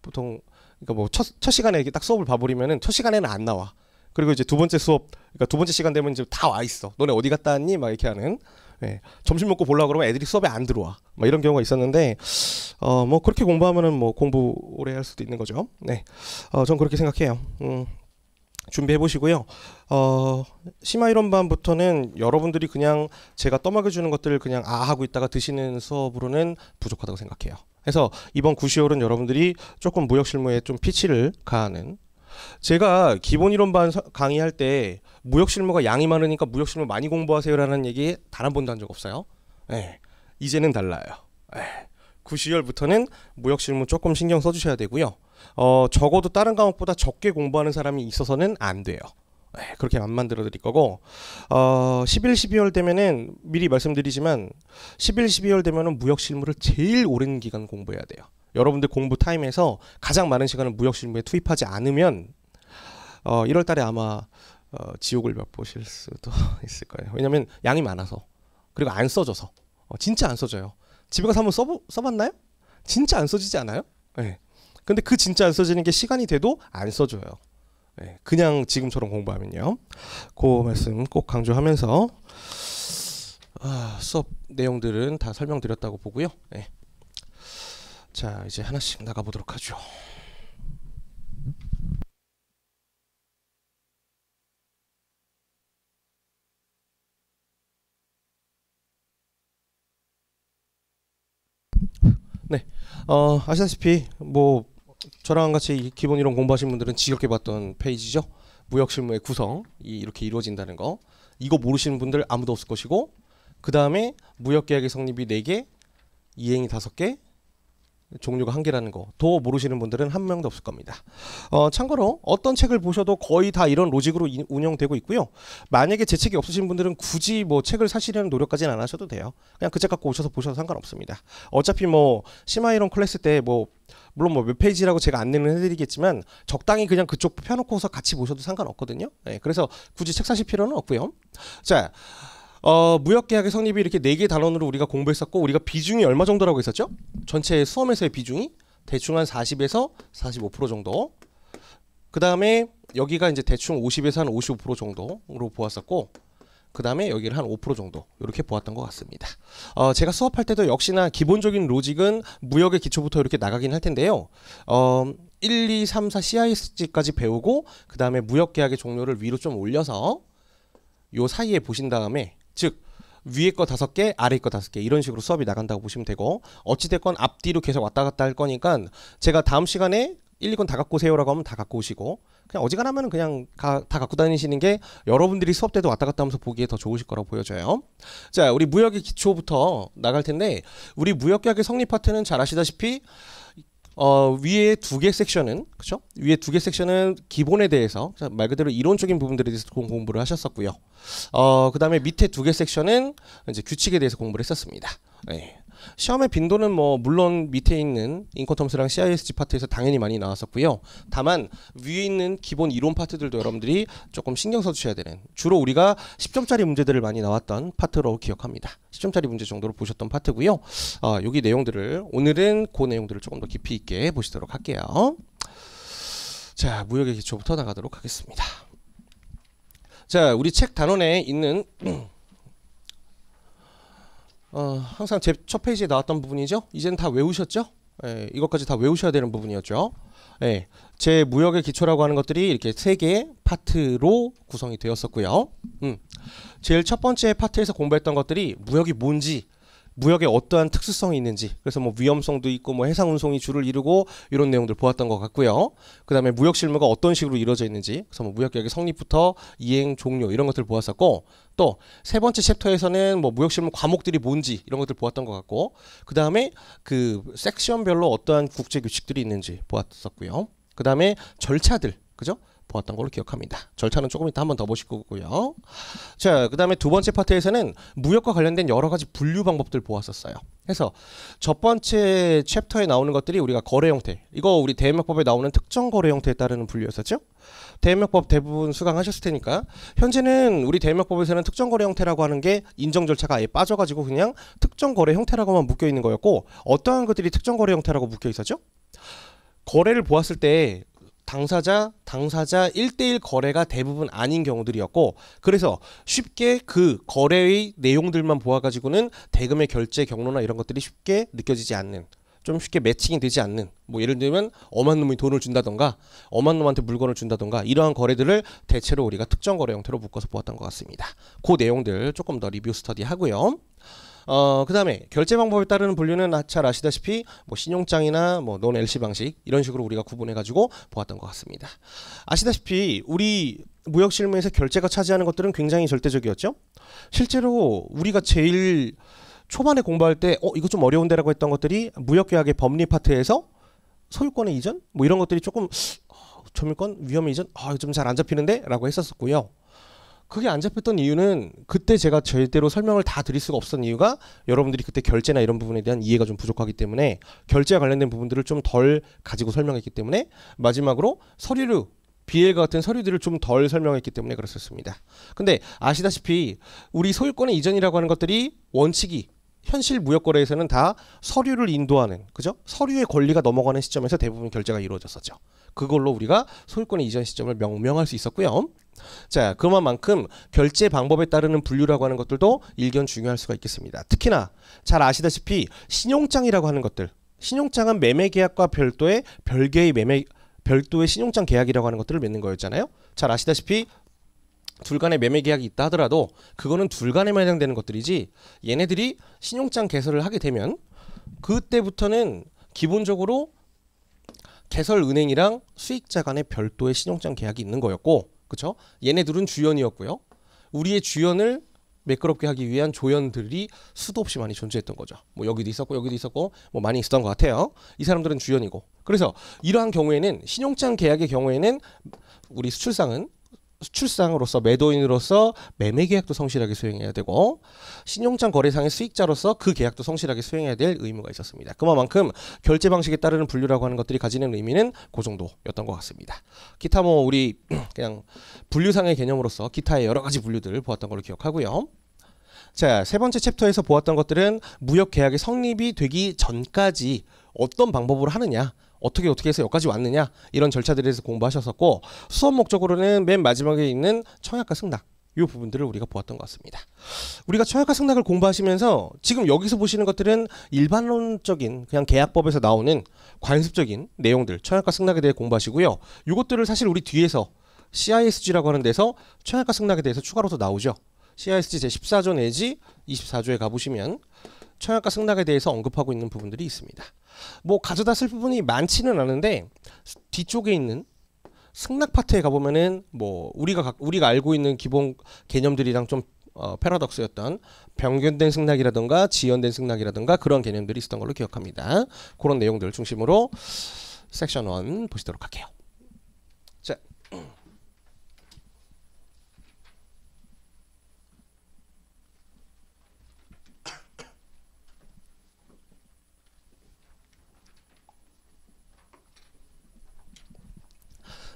보통 그러니까 뭐 첫 시간에 이렇게 딱 수업을 봐버리면은 첫 시간에는 안 나와. 그리고 이제 두 번째 수업, 그러니까 두 번째 시간 되면 이제 다 와 있어. 너네 어디 갔다 왔니? 막 이렇게 하는. 예, 점심 먹고 보려고 그러면 애들이 수업에 안 들어와. 막 이런 경우가 있었는데, 뭐 그렇게 공부하면은 뭐 공부 오래 할 수도 있는 거죠. 네, 전 그렇게 생각해요. 준비해 보시고요. 심화 이론반부터는 여러분들이 그냥 제가 떠먹여 주는 것들을 그냥 하고 있다가 드시는 수업으로는 부족하다고 생각해요. 그래서 이번 9시월은 여러분들이 조금 무역 실무에 좀 피치를 가하는, 제가 기본 이론반 강의할 때 무역 실무가 양이 많으니까 무역 실무 많이 공부하세요라는 얘기 단 한 번도 한 적 없어요. 네, 이제는 달라요. 네, 9시월부터는 무역 실무 조금 신경 써주셔야 되고요. 적어도 다른 과목보다 적게 공부하는 사람이 있어서는 안 돼요. 네, 그렇게 안 만들어 드릴 거고, 11, 12월 되면은 미리 말씀드리지만 11, 12월 되면은 무역 실무를 제일 오랜 기간 공부해야 돼요. 여러분들 공부 타임에서 가장 많은 시간을 무역 실무에 투입하지 않으면 1월 달에 아마 지옥을 맛보실 수도 있을 거예요. 왜냐면 양이 많아서, 그리고 안 써져서. 진짜 안 써져요. 집에 가서 한번 써봤나요? 진짜 안 써지지 않아요? 네. 근데 그 진짜 안 써지는 게 시간이 돼도 안 써져요. 네. 그냥 지금처럼 공부하면요. 그 말씀 꼭 강조하면서 수업 내용들은 다 설명드렸다고 보고요. 네. 자, 이제 하나씩 나가보도록 하죠. 네, 아시다시피 뭐 저랑 같이 기본 이론 공부하신 분들은 지겹게 봤던 페이지죠. 무역 실무의 구성이 이렇게 이루어진다는 거. 이거 모르시는 분들 아무도 없을 것이고, 그 다음에 무역 계약의 성립이 4개, 이행이 5개, 종류가 1개라는 거. 더 모르시는 분들은 한 명도 없을 겁니다. 참고로 어떤 책을 보셔도 거의 다 이런 로직으로 운영되고 있고요. 만약에 제 책이 없으신 분들은 굳이 뭐 책을 사시려는 노력까지는 안 하셔도 돼요. 그냥 그 책 갖고 오셔서 보셔도 상관없습니다. 어차피 뭐 심화 이론 클래스 때 뭐 물론 뭐 몇 페이지라고 제가 안내는 해드리겠지만 적당히 그냥 그쪽 펴놓고서 같이 보셔도 상관없거든요. 네, 그래서 굳이 책 사실 필요는 없고요. 자, 무역계약의 성립이 이렇게 4개 단원으로 우리가 공부했었고, 우리가 비중이 얼마 정도라고 했었죠? 전체 수험에서의 비중이 대충 한 40에서 45% 정도. 그 다음에 여기가 이제 대충 50에서 한 55% 정도로 보았었고, 그 다음에 여기를 한 5% 정도 이렇게 보았던 것 같습니다. 제가 수업할 때도 역시나 기본적인 로직은 무역의 기초부터 이렇게 나가긴 할 텐데요. 1, 2, 3, 4 CIS까지 배우고, 그 다음에 무역계약의 종류를 위로 좀 올려서 요 사이에 보신 다음에, 즉 위에 거 5개, 아래 거 5개, 이런 식으로 수업이 나간다고 보시면 되고, 어찌됐건 앞뒤로 계속 왔다 갔다 할 거니까 제가 다음 시간에 1, 2권 다 갖고 오세요라고 하면 다 갖고 오시고, 그냥 어지간하면 그냥 다 갖고 다니시는 게 여러분들이 수업 때도 왔다 갔다 하면서 보기에 더 좋으실 거라고 보여져요. 자, 우리 무역의 기초부터 나갈 텐데, 우리 무역계약의 성립 파트는 잘 아시다시피 위에 2개 섹션은, 그쵸? 위에 2개 섹션은 기본에 대해서, 말 그대로 이론적인 부분들에 대해서 공부를 하셨었고요. 그 다음에 밑에 2개 섹션은 이제 규칙에 대해서 공부를 했었습니다. 네. 시험의 빈도는 뭐 물론 밑에 있는 인코텀스랑 CISG 파트에서 당연히 많이 나왔었고요. 다만 위에 있는 기본 이론 파트들도 여러분들이 조금 신경 써주셔야 되는, 주로 우리가 10점짜리 문제들을 많이 나왔던 파트로 기억합니다. 10점짜리 문제 정도로 보셨던 파트고요. 여기 내용들을, 오늘은 그 내용들을 조금 더 깊이 있게 보시도록 할게요. 자, 무역의 기초부터 나가도록 하겠습니다. 자, 우리 책 단원에 있는 항상 제 첫 페이지에 나왔던 부분이죠. 이제는 다 외우셨죠? 예, 이것까지 다 외우셔야 되는 부분이었죠. 예, 제 무역의 기초라고 하는 것들이 이렇게 3개의 파트로 구성이 되었었고요. 제일 첫 번째 파트에서 공부했던 것들이 무역이 뭔지, 무역에 어떠한 특수성이 있는지, 그래서 뭐 위험성도 있고 뭐 해상 운송이 주를 이루고 이런 내용들 보았던 것 같고요. 그 다음에 무역 실무가 어떤 식으로 이루어져 있는지, 그래서 뭐 무역계약의 성립부터 이행, 종료 이런 것들 보았었고, 또 세 번째 챕터에서는 뭐 무역 실무 과목들이 뭔지 이런 것들 보았던 것 같고, 그 다음에 그 섹션별로 어떠한 국제 규칙들이 있는지 보았었고요. 그 다음에 절차들, 그죠? 보았던 걸로 기억합니다. 절차는 조금 이따 한번 더 보실 거고요. 자, 그 다음에 두 번째 파트에서는 무역과 관련된 여러 가지 분류 방법들 보았었어요. 그래서 첫 번째 챕터에 나오는 것들이 우리가 거래 형태, 이거 우리 대외무역법에 나오는 특정 거래 형태에 따르는 분류였었죠. 대외무역법 대부분 수강하셨을 테니까, 현재는 우리 대외무역법에서는 특정 거래 형태라고 하는 게 인정 절차가 아예 빠져가지고 그냥 특정 거래 형태라고만 묶여 있는 거였고, 어떠한 것들이 특정 거래 형태라고 묶여 있었죠? 거래를 보았을 때 당사자 1대1 거래가 대부분 아닌 경우들이었고, 그래서 쉽게 그 거래의 내용들만 보아가지고는 대금의 결제 경로나 이런 것들이 쉽게 느껴지지 않는, 좀 쉽게 매칭이 되지 않는, 뭐 예를 들면 엄한 놈이 돈을 준다던가 엄한 놈한테 물건을 준다던가 이러한 거래들을 대체로 우리가 특정 거래 형태로 묶어서 보았던 것 같습니다. 그 내용들 조금 더 리뷰 스터디 하고요. 그 다음에 결제 방법에 따르는 분류는 잘 아시다시피 뭐 신용장이나 뭐 논 LC 방식 이런 식으로 우리가 구분해 가지고 보았던 것 같습니다. 아시다시피 우리 무역 실무에서 결제가 차지하는 것들은 굉장히 절대적이었죠. 실제로 우리가 제일 초반에 공부할 때 이거 좀 어려운데라고 했던 것들이 무역계약의 법리 파트에서 소유권의 이전 뭐 이런 것들이 조금 점유권 위험의 이전 좀 잘 안 잡히는데 라고 했었고요. 그게 안 잡혔던 이유는 그때 제가 제대로 설명을 다 드릴 수가 없었던 이유가 여러분들이 그때 결제나 이런 부분에 대한 이해가 좀 부족하기 때문에 결제와 관련된 부분들을 좀 덜 가지고 설명했기 때문에 마지막으로 서류 BL과 같은 서류들을 좀 덜 설명했기 때문에 그랬었습니다. 근데 아시다시피 우리 소유권의 이전이라고 하는 것들이 원칙이 현실 무역거래에서는 다 서류를 인도하는, 그죠? 서류의 권리가 넘어가는 시점에서 대부분 결제가 이루어졌었죠. 그걸로 우리가 소유권의 이전 시점을 명명할 수 있었고요. 자, 그만큼 결제 방법에 따르는 분류라고 하는 것들도 일견 중요할 수가 있겠습니다. 특히나 잘 아시다시피 신용장이라고 하는 것들, 신용장은 매매계약과 별도의 신용장 계약이라고 하는 것들을 맺는 거였잖아요. 잘 아시다시피 둘 간의 매매 계약이 있다 하더라도 그거는 둘 간에만 해당되는 것들이지, 얘네들이 신용장 개설을 하게 되면 그때부터는 기본적으로 개설은행이랑 수익자 간의 별도의 신용장 계약이 있는 거였고, 그쵸? 얘네들은 주연이었고요. 우리의 주연을 매끄럽게 하기 위한 조연들이 수도 없이 많이 존재했던 거죠. 뭐 여기도 있었고 뭐 많이 있었던 것 같아요. 이 사람들은 주연이고, 그래서 이러한 경우에는 신용장 계약의 경우에는 우리 수출상으로서 매도인으로서 매매 계약도 성실하게 수행해야 되고, 신용장 거래상의 수익자로서 그 계약도 성실하게 수행해야 될 의무가 있었습니다. 그만큼 결제 방식에 따르는 분류라고 하는 것들이 가지는 의미는 그 정도였던 것 같습니다. 기타 뭐 우리 그냥 분류상의 개념으로서 기타의 여러 가지 분류들을 보았던 걸로 기억하고요. 자, 세 번째 챕터에서 보았던 것들은 무역 계약이 성립이 되기 전까지 어떤 방법으로 하느냐, 어떻게 해서 여기까지 왔느냐, 이런 절차들에 대해서 공부하셨었고, 수업 목적으로는 맨 마지막에 있는 청약과 승낙 이 부분들을 우리가 보았던 것 같습니다. 우리가 청약과 승낙을 공부하시면서 지금 여기서 보시는 것들은 일반론적인 그냥 계약법에서 나오는 관습적인 내용들, 청약과 승낙에 대해 공부하시고요. 이것들을 사실 우리 뒤에서 CISG라고 하는 데서 청약과 승낙에 대해서 추가로 더 나오죠. CISG 제14조 내지 24조에 가보시면 청약과 승낙에 대해서 언급하고 있는 부분들이 있습니다. 뭐 가져다 쓸 부분이 많지는 않은데 뒤쪽에 있는 승낙 파트에 가보면은 뭐 우리가 알고 있는 기본 개념들이랑 좀 패러독스였던 병균된 승낙이라든가 지연된 승낙이라든가 그런 개념들이 있었던 걸로 기억합니다. 그런 내용들 중심으로 섹션 1 보시도록 할게요.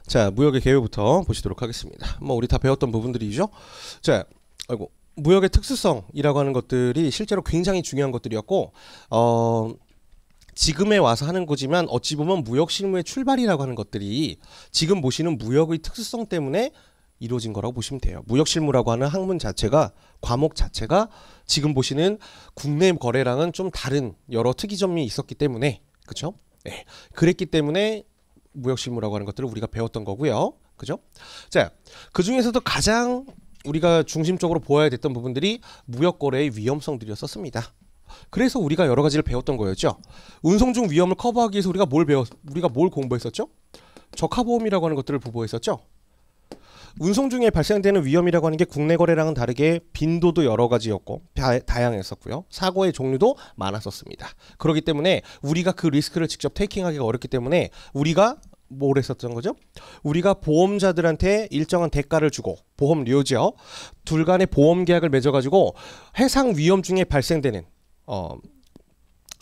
자, 무역의 개요부터 보시도록 하겠습니다. 뭐 우리 다 배웠던 부분들이죠. 자, 무역의 특수성이라고 하는 것들이 실제로 굉장히 중요한 것들이었고, 지금에 와서 하는 거지만 어찌 보면 무역 실무의 출발이라고 하는 것들이 지금 보시는 무역의 특수성 때문에 이루어진 거라고 보시면 돼요. 무역 실무라고 하는 학문 자체가, 과목 자체가 지금 보시는 국내 거래랑은 좀 다른 여러 특이점이 있었기 때문에, 그렇죠? 네. 그랬기 때문에 무역실무라고 하는 것들을 우리가 배웠던 거고요. 그죠? 자, 그 중에서도 가장 우리가 중심적으로 보아야 됐던 부분들이 무역거래의 위험성들이었었습니다. 그래서 우리가 여러 가지를 배웠던 거였죠. 운송 중 위험을 커버하기 위해서 우리가 뭘 공부했었죠? 적하보험이라고 하는 것들을 보고했었죠. 운송 중에 발생되는 위험이라고 하는 게 국내 거래랑은 다르게 빈도도 여러 가지였고 다양했었고요. 사고의 종류도 많았었습니다. 그렇기 때문에 우리가 그 리스크를 직접 테이킹하기가 어렵기 때문에 우리가 뭘 했었던 거죠? 우리가 보험자들한테 일정한 대가를 주고, 보험료죠. 둘 간의 보험 계약을 맺어가지고 해상 위험 중에 발생되는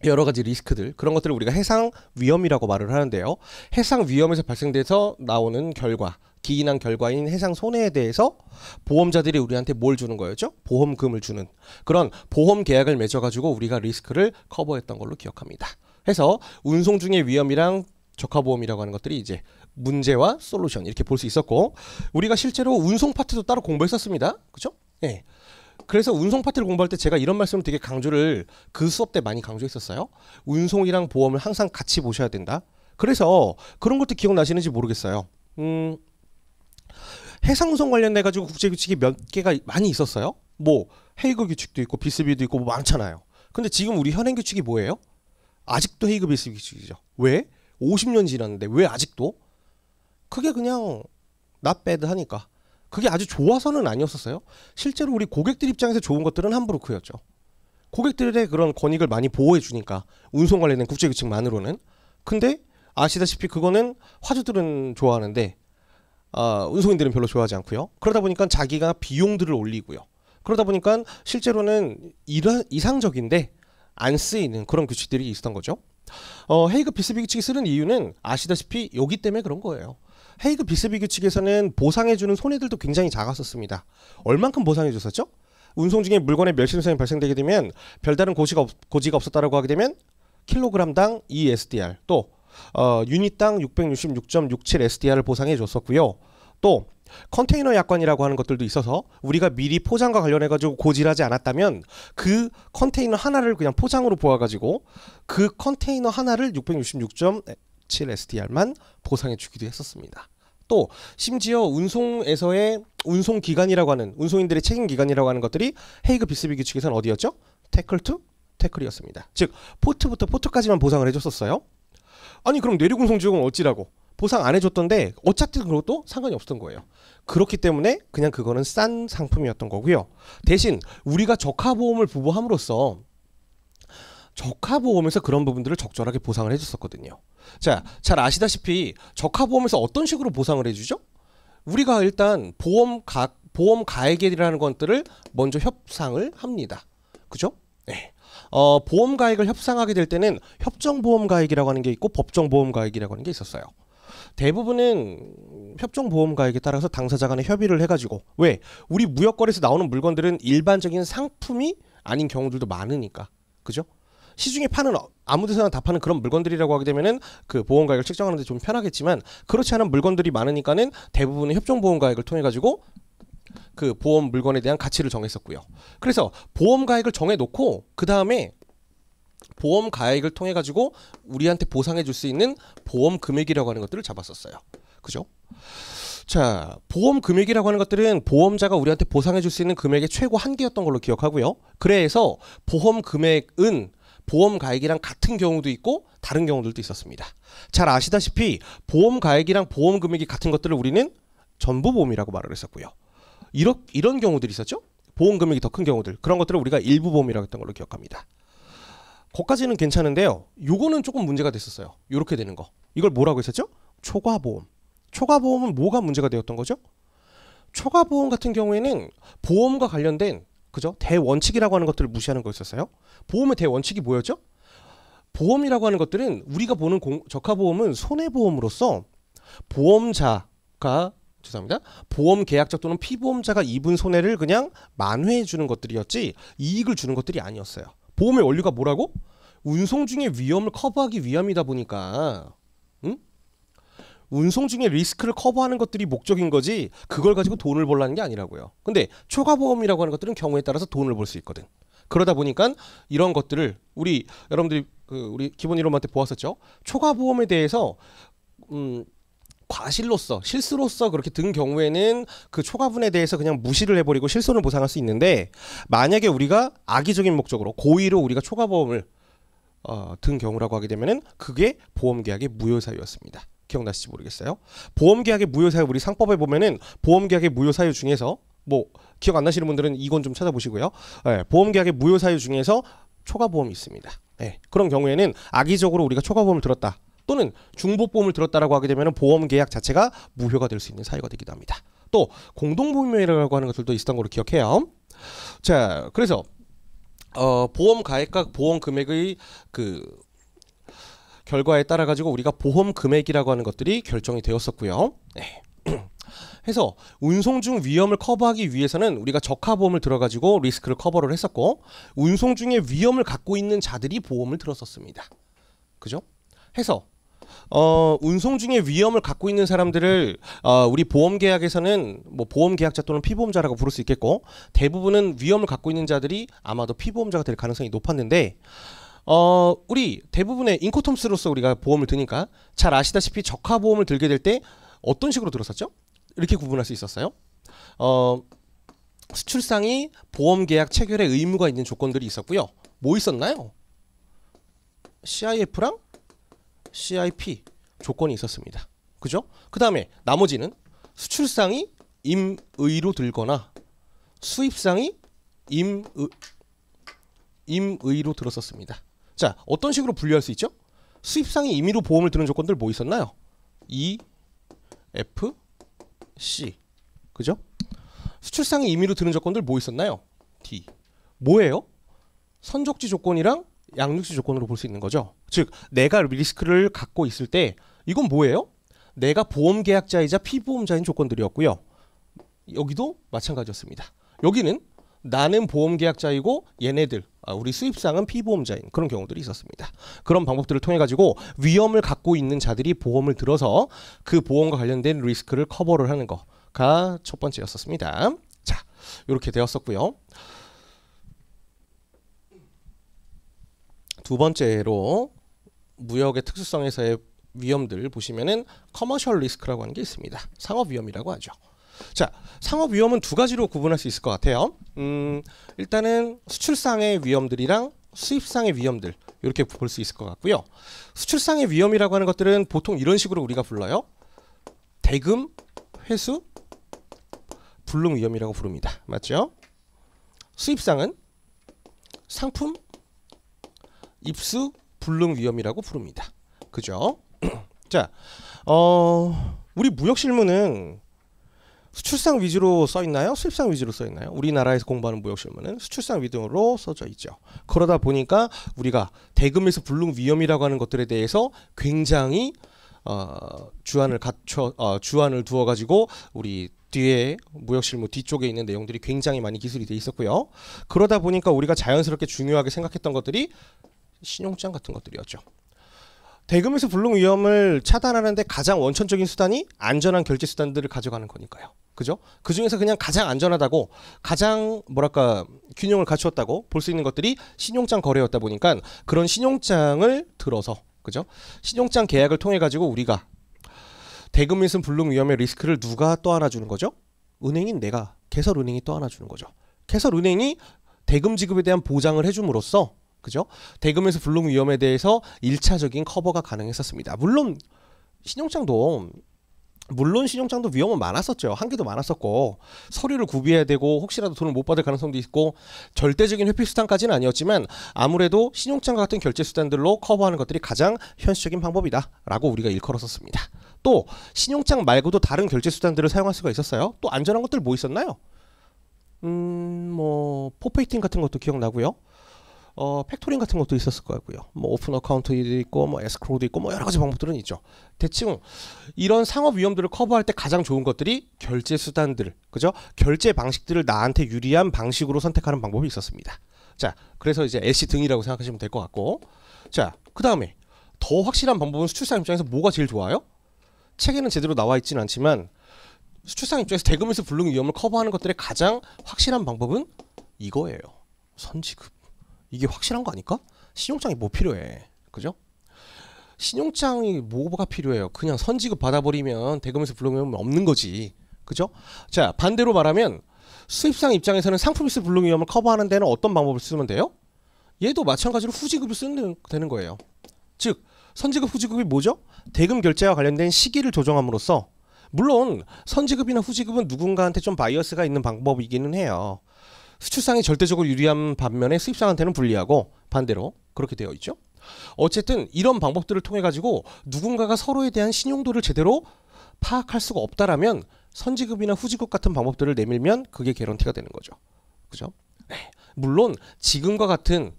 여러 가지 리스크들, 그런 것들을 우리가 해상 위험이라고 말을 하는데요. 해상 위험에서 발생돼서 나오는 결과, 기인한 결과인 해상 손해에 대해서 보험자들이 우리한테 뭘 주는 거였죠? 보험금을 주는 그런 보험 계약을 맺어가지고 우리가 리스크를 커버했던 걸로 기억합니다. 해서 운송 중의 위험이랑 적합보험이라고 하는 것들이 이제 문제와 솔루션 이렇게 볼 수 있었고, 우리가 실제로 운송 파트도 따로 공부했었습니다. 그죠? 예. 그래서 운송 파트를 공부할 때 제가 이런 말씀을 되게 강조를 그 수업 때 많이 강조했었어요. 운송이랑 보험을 항상 같이 보셔야 된다. 그래서 그런 것도 기억나시는지 모르겠어요. 해상운송 관련돼 가지고 국제규칙이 몇 개가 많이 있었어요. 뭐 헤이그 규칙도 있고 비스비도 있고 뭐 많잖아요. 근데 지금 우리 현행 규칙이 뭐예요? 아직도 헤이그 비스비 규칙이죠. 왜? 50년 지났는데 왜 아직도? 그게 그냥 not bad 하니까. 그게 아주 좋아서는 아니었었어요. 실제로 우리 고객들 입장에서 좋은 것들은 함부르크였죠. 고객들의 그런 권익을 많이 보호해 주니까, 운송 관련된 국제규칙만으로는. 근데 아시다시피 그거는 화주들은 좋아하는데 운송인들은 별로 좋아하지 않고요. 그러다 보니까 자기가 비용들을 올리고요. 그러다 보니까 실제로는 이상적인데 안 쓰이는 그런 규칙들이 있었던 거죠. 헤이그 비스비 규칙이 쓰는 이유는 아시다시피 여기 때문에 그런 거예요. 헤이그 비스비 규칙에서는 보상해주는 손해들도 굉장히 작았었습니다. 얼만큼 보상해줬었죠? 운송 중에 물건의 멸실손이 발생되게 되면 별다른 고지가 없었다라고 하게 되면 킬로그램당 2 SDR, 또 유닛당 666.67 SDR을 보상해 줬었고요. 또 컨테이너 약관이라고 하는 것들도 있어서 우리가 미리 포장과 관련해 가지고 고질하지 않았다면 그 컨테이너 하나를 그냥 포장으로 보아 가지고 그 컨테이너 하나를 666.7 SDR만 보상해 주기도 했었습니다. 또 심지어 운송에서의 운송 기간이라고 하는, 운송인들의 책임 기간이라고 하는 것들이 헤이그 비스비 규칙에서는 어디였죠? 태클 투 태클이었습니다. 즉 포트부터 포트까지만 보상을 해줬었어요. 아니 그럼 내륙운송지역은 어찌라고? 보상 안 해줬던데 어차피 그것도 상관이 없었던 거예요. 그렇기 때문에 그냥 그거는 싼 상품이었던 거고요. 대신 우리가 적하보험을 부부함으로써 적하보험에서 그런 부분들을 적절하게 보상을 해줬었거든요. 자, 잘 아시다시피 적하보험에서 어떤 식으로 보상을 해주죠? 우리가 일단 보험 가액이라는 것들을 먼저 협상을 합니다. 그죠? 네. 보험 가액을 협상하게 될 때는 협정보험 가액이라고 하는 게 있고 법정보험 가액이라고 하는 게 있었어요. 대부분은 협정보험 가액에 따라서 당사자 간에 협의를 해가지고, 왜? 우리 무역거래에서 나오는 물건들은 일반적인 상품이 아닌 경우들도 많으니까. 그죠? 시중에 파는 아무 데서나 다 파는 그런 물건들이라고 하게 되면은 그 보험 가액을 책정하는 데 좀 편하겠지만, 그렇지 않은 물건들이 많으니까는 대부분은 협정보험 가액을 통해 가지고 그 보험 물건에 대한 가치를 정했었고요. 그래서 보험 가액을 정해 놓고 그 다음에 보험 가액을 통해 가지고 우리한테 보상해 줄 수 있는 보험 금액이라고 하는 것들을 잡았었어요. 그죠? 자, 보험 금액이라고 하는 것들은 보험자가 우리한테 보상해 줄 수 있는 금액의 최고 한계였던 걸로 기억하고요. 그래서 보험 금액은 보험 가액이랑 같은 경우도 있고 다른 경우들도 있었습니다. 잘 아시다시피 보험 가액이랑 보험 금액이 같은 것들을 우리는 전부보험이라고 말을 했었고요. 이런 경우들이 있었죠. 보험 금액이 더 큰 경우들, 그런 것들을 우리가 일부보험이라고 했던 걸로 기억합니다. 거기까지는 괜찮은데요. 요거는 조금 문제가 됐었어요. 요렇게 되는 거. 이걸 뭐라고 했었죠? 초과보험. 초과보험은 뭐가 문제가 되었던 거죠? 초과보험 같은 경우에는 보험과 관련된, 그죠? 대원칙이라고 하는 것들을 무시하는 거였었어요. 보험의 대원칙이 뭐였죠? 보험이라고 하는 것들은 우리가 보는 적하보험은 손해보험으로서 보험자가, 죄송합니다, 보험 계약자 또는 피보험자가 입은 손해를 그냥 만회해 주는 것들이었지 이익을 주는 것들이 아니었어요. 보험의 원리가 뭐라고? 운송 중의 위험을 커버하기 위함이다 보니까, 운송 중에 리스크를 커버하는 것들이 목적인 거지 그걸 가지고 돈을 벌라는 게 아니라고요. 근데 초과보험이라고 하는 것들은 경우에 따라서 돈을 벌 수 있거든. 그러다 보니까 이런 것들을 여러분들이 우리 기본 이론만 때 보았었죠. 초과보험에 대해서 과실로서, 실수로서 그렇게 든 경우에는 그 초과분에 대해서 그냥 무시를 해버리고 실손을 보상할 수 있는데, 만약에 우리가 악의적인 목적으로 고의로 우리가 초과보험을 든 경우라고 하게 되면은 그게 보험계약의 무효사유였습니다. 기억나실지 모르겠어요. 보험계약의 무효사유, 우리 상법에 보면은 보험계약의 무효사유 중에서, 뭐 기억 안 나시는 분들은 이건 좀 찾아보시고요. 네, 보험계약의 무효사유 중에서 초과보험이 있습니다. 네, 그런 경우에는 악의적으로 우리가 초과보험을 들었다 또는 중복보험을 들었다라고 하게 되면 보험계약 자체가 무효가 될 수 있는 사유가 되기도 합니다. 또 공동보험이라고 하는 것들도 있었던 걸로 기억해요. 자, 그래서 보험 가액과 보험 금액의 그 결과에 따라 가지고 우리가 보험 금액이라고 하는 것들이 결정이 되었었고요. 네. 해서 운송 중 위험을 커버하기 위해서는 우리가 적하보험을 들어가지고 리스크를 커버를 했었고, 운송 중에 위험을 갖고 있는 자들이 보험을 들었었습니다. 그죠? 해서 운송 중에 위험을 갖고 있는 사람들을 우리 보험계약에서는 뭐 보험계약자 또는 피보험자라고 부를 수 있겠고, 대부분은 위험을 갖고 있는 자들이 아마도 피보험자가 될 가능성이 높았는데, 우리 대부분의 인코텀스로서 우리가 보험을 드니까 잘 아시다시피 적하보험을 들게 될 때 어떤 식으로 들었었죠? 이렇게 구분할 수 있었어요. 수출상이 보험계약 체결에 의무가 있는 조건들이 있었고요. 뭐 있었나요? CIF랑 CIP 조건이 있었습니다. 그죠? 그 다음에 나머지는 수출상이 임의로 들거나 수입상이 임의로 들었었습니다. 자, 어떤 식으로 분류할 수 있죠? 수입상이 임의로 보험을 드는 조건들 뭐 있었나요? E, F, C. 그죠? 수출상이 임의로 드는 조건들 뭐 있었나요? D. 뭐예요? 선적지 조건이랑 양육지 조건으로 볼 수 있는 거죠. 즉 내가 리스크를 갖고 있을 때 이건 뭐예요? 내가 보험계약자이자 피보험자인 조건들이었고요. 여기도 마찬가지였습니다. 여기는 나는 보험계약자이고 얘네들 우리 수입상은 피보험자인 그런 경우들이 있었습니다. 그런 방법들을 통해 가지고 위험을 갖고 있는 자들이 보험을 들어서 그 보험과 관련된 리스크를 커버를 하는 거가 첫 번째였었습니다. 자, 이렇게 되었었고요. 두 번째로 무역의 특수성에서의 위험들 보시면은 커머셜 리스크라고 하는 게 있습니다. 상업 위험이라고 하죠. 자, 상업 위험은 두 가지로 구분할 수 있을 것 같아요. 일단은 수출상의 위험들이랑 수입상의 위험들 이렇게 볼 수 있을 것 같고요. 수출상의 위험이라고 하는 것들은 보통 이런 식으로 우리가 불러요. 대금, 회수, 불능 위험이라고 부릅니다. 맞죠? 수입상은 상품, 입수, 불능 위험이라고 부릅니다. 그죠? 자, 우리 무역실무는 수출상 위주로 써 있나요? 수입상 위주로 써 있나요? 우리나라에서 공부하는 무역실무는 수출상 위주로 써져 있죠. 그러다 보니까 우리가 대금에서 불능 위험이라고 하는 것들에 대해서 굉장히 주안을 두어 가지고 우리 뒤에 무역실무 뒤쪽에 있는 내용들이 굉장히 많이 기술이 돼 있었고요. 그러다 보니까 우리가 자연스럽게 중요하게 생각했던 것들이 신용장 같은 것들이었죠. 대금에서 불능 위험을 차단하는데 가장 원천적인 수단이 안전한 결제 수단들을 가져가는 거니까요. 그죠? 그 중에서 그냥 가장 안전하다고 가장 뭐랄까 균형을 갖추었다고 볼 수 있는 것들이 신용장 거래였다 보니까 그런 신용장을 들어서 그죠? 신용장 계약을 통해 가지고 우리가 대금에서 불능 위험의 리스크를 누가 떠안아주는 거죠? 은행인 내가 개설은행이 떠안아주는 거죠. 개설은행이 대금 지급에 대한 보장을 해줌으로써 그죠? 대금에서 불능 위험에 대해서 1차적인 커버가 가능했었습니다. 물론 신용장도 위험은 많았었죠. 한계도 많았었고 서류를 구비해야 되고 혹시라도 돈을 못 받을 가능성도 있고 절대적인 회피 수단까지는 아니었지만 아무래도 신용장과 같은 결제 수단들로 커버하는 것들이 가장 현실적인 방법이다 라고 우리가 일컬었었습니다. 또 신용장 말고도 다른 결제 수단들을 사용할 수가 있었어요. 또 안전한 것들 뭐 있었나요? 뭐 포페이팅 같은 것도 기억나고요. 팩토링 같은 것도 있었을 거고요. 뭐 오픈 어카운트도 있고 뭐 에스크로우도 있고 뭐 여러 가지 방법들은 있죠. 대충 이런 상업 위험들을 커버할 때 가장 좋은 것들이 결제 수단들, 그죠? 결제 방식들을 나한테 유리한 방식으로 선택하는 방법이 있었습니다. 자, 그래서 이제 LC 등이라고 생각하시면 될 것 같고, 자, 그 다음에 더 확실한 방법은 수출상 입장에서 뭐가 제일 좋아요? 책에는 제대로 나와 있지는 않지만 수출상 입장에서 대금에서 불능 위험을 커버하는 것들의 가장 확실한 방법은 이거예요. 선지급. 이게 확실한 거 아닐까? 신용장이 뭐 필요해. 그죠? 신용장이 뭐가 필요해요? 그냥 선지급 받아버리면 대금에서 불능 위험은 없는 거지. 그죠? 자, 반대로 말하면 수입상 입장에서는 상품에서 불능 위험을 커버하는 데는 어떤 방법을 쓰면 돼요? 얘도 마찬가지로 후지급을 쓰면 되는 거예요. 즉 선지급 후지급이 뭐죠? 대금 결제와 관련된 시기를 조정함으로써 물론 선지급이나 후지급은 누군가한테 좀 바이어스가 있는 방법이기는 해요. 수출상이 절대적으로 유리한 반면에 수입상한테는 불리하고 반대로 그렇게 되어 있죠. 어쨌든 이런 방법들을 통해 가지고 누군가가 서로에 대한 신용도를 제대로 파악할 수가 없다라면 선지급이나 후지급 같은 방법들을 내밀면 그게 개런티가 되는 거죠. 그죠? 네. 물론 지금과 같은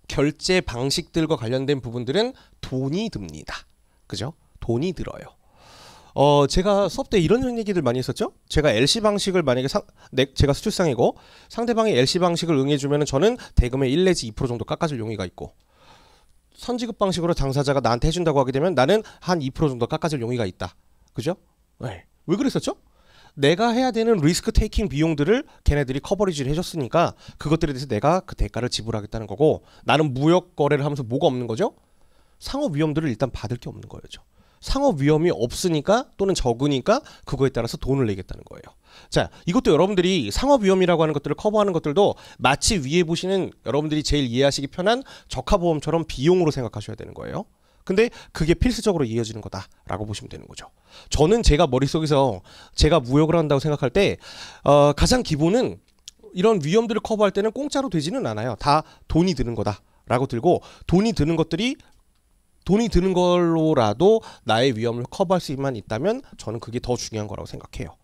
결제 방식들과 관련된 부분들은 돈이 듭니다. 그죠? 돈이 들어요. 제가 수업 때 이런 얘기들 많이 했었죠. 제가 LC 방식을 만약에 제가 수출상이고 상대방이 LC 방식을 응해주면 저는 대금의 1 내지 2% 정도 깎아줄 용의가 있고 선지급 방식으로 당사자가 나한테 해준다고 하게 되면 나는 한 2% 정도 깎아줄 용의가 있다. 그죠? 네. 왜 그랬었죠? 내가 해야 되는 리스크 테이킹 비용들을 걔네들이 커버리지를 해줬으니까 그것들에 대해서 내가 그 대가를 지불하겠다는 거고, 나는 무역 거래를 하면서 뭐가 없는 거죠? 상업 위험들을 일단 받을 게 없는 거죠. 상업 위험이 없으니까 또는 적으니까 그거에 따라서 돈을 내겠다는 거예요. 자, 이것도 여러분들이 상업 위험이라고 하는 것들을 커버하는 것들도 마치 위에 보시는 여러분들이 제일 이해하시기 편한 적합보험처럼 비용으로 생각하셔야 되는 거예요. 근데 그게 필수적으로 이어지는 거다라고 보시면 되는 거죠. 저는 제가 머릿속에서 제가 무역을 한다고 생각할 때 가장 기본은 이런 위험들을 커버할 때는 공짜로 되지는 않아요. 다 돈이 드는 거다라고 들고, 돈이 드는 걸로라도 나의 위험을 커버할 수만 있다면 저는 그게 더 중요한 거라고 생각해요.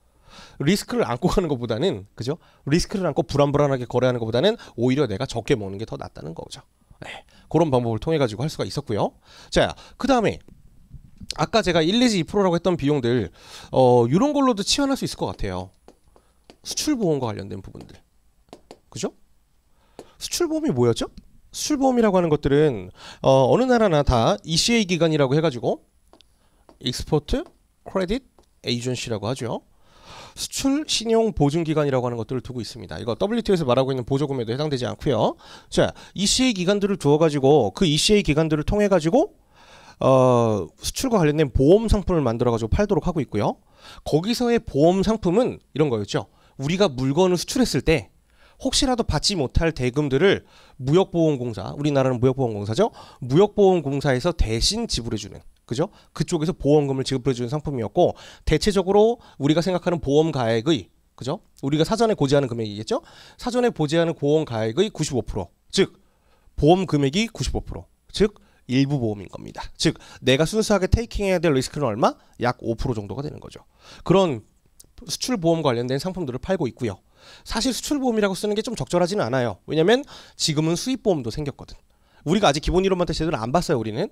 리스크를 안고 가는 것보다는, 그죠? 리스크를 안고 불안불안하게 거래하는 것보다는 오히려 내가 적게 먹는 게 더 낫다는 거죠. 네, 그런 방법을 통해 가지고 할 수가 있었고요. 자, 그 다음에 아까 제가 1 내지 2%라고 했던 비용들, 이런 걸로도 치환할 수 있을 것 같아요. 수출보험과 관련된 부분들, 그죠? 수출보험이 뭐였죠? 수출보험이라고 하는 것들은 어느 나라나 다 ECA 기관이라고 해가지고 익스포트 크레딧 에이전시라고 하죠. 수출 신용 보증 기관이라고 하는 것들을 두고 있습니다. 이거 WTO에서 말하고 있는 보조금에도 해당되지 않고요. 자, ECA 기관들을 두어가지고 그 ECA 기관들을 통해가지고 수출과 관련된 보험 상품을 만들어가지고 팔도록 하고 있고요. 거기서의 보험 상품은 이런 거였죠. 우리가 물건을 수출했을 때 혹시라도 받지 못할 대금들을 무역보험공사, 우리나라는 무역보험공사죠. 무역보험공사에서 대신 지불해주는, 그죠? 그쪽에서 보험금을 지급해주는 상품이었고, 대체적으로 우리가 생각하는 보험 가액의, 그죠? 우리가 사전에 고지하는 금액이겠죠? 사전에 고지하는 보험 가액의 95%, 즉 보험 금액이 95%, 즉 일부 보험인 겁니다. 즉 내가 순수하게 테이킹해야 될 리스크는 얼마? 약 5% 정도가 되는 거죠. 그런 수출 보험 관련된 상품들을 팔고 있고요. 사실 수출보험이라고 쓰는 게 좀 적절하지는 않아요. 왜냐면 지금은 수입보험도 생겼거든. 우리가 아직 기본 이론만 제대로 안 봤어요, 우리는.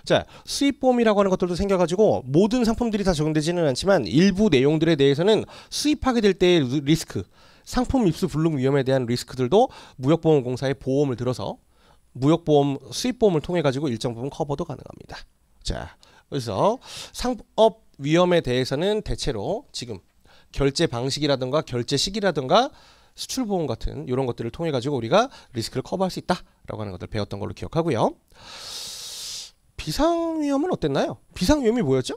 자, 수입보험이라고 하는 것들도 생겨가지고 모든 상품들이 다 적용되지는 않지만 일부 내용들에 대해서는 수입하게 될 때의 리스크, 상품 입수 불능 위험에 대한 리스크들도 무역보험공사에 보험을 들어서 무역보험, 수입보험을 통해 가지고 일정 부분 커버도 가능합니다. 자, 그래서 상업 위험에 대해서는 대체로 지금 결제 방식이라든가 결제 시기라든가 수출보험 같은 이런 것들을 통해 가지고 우리가 리스크를 커버할 수 있다라고 하는 것들 배웠던 걸로 기억하고요. 비상위험은 어땠나요? 비상위험이 뭐였죠?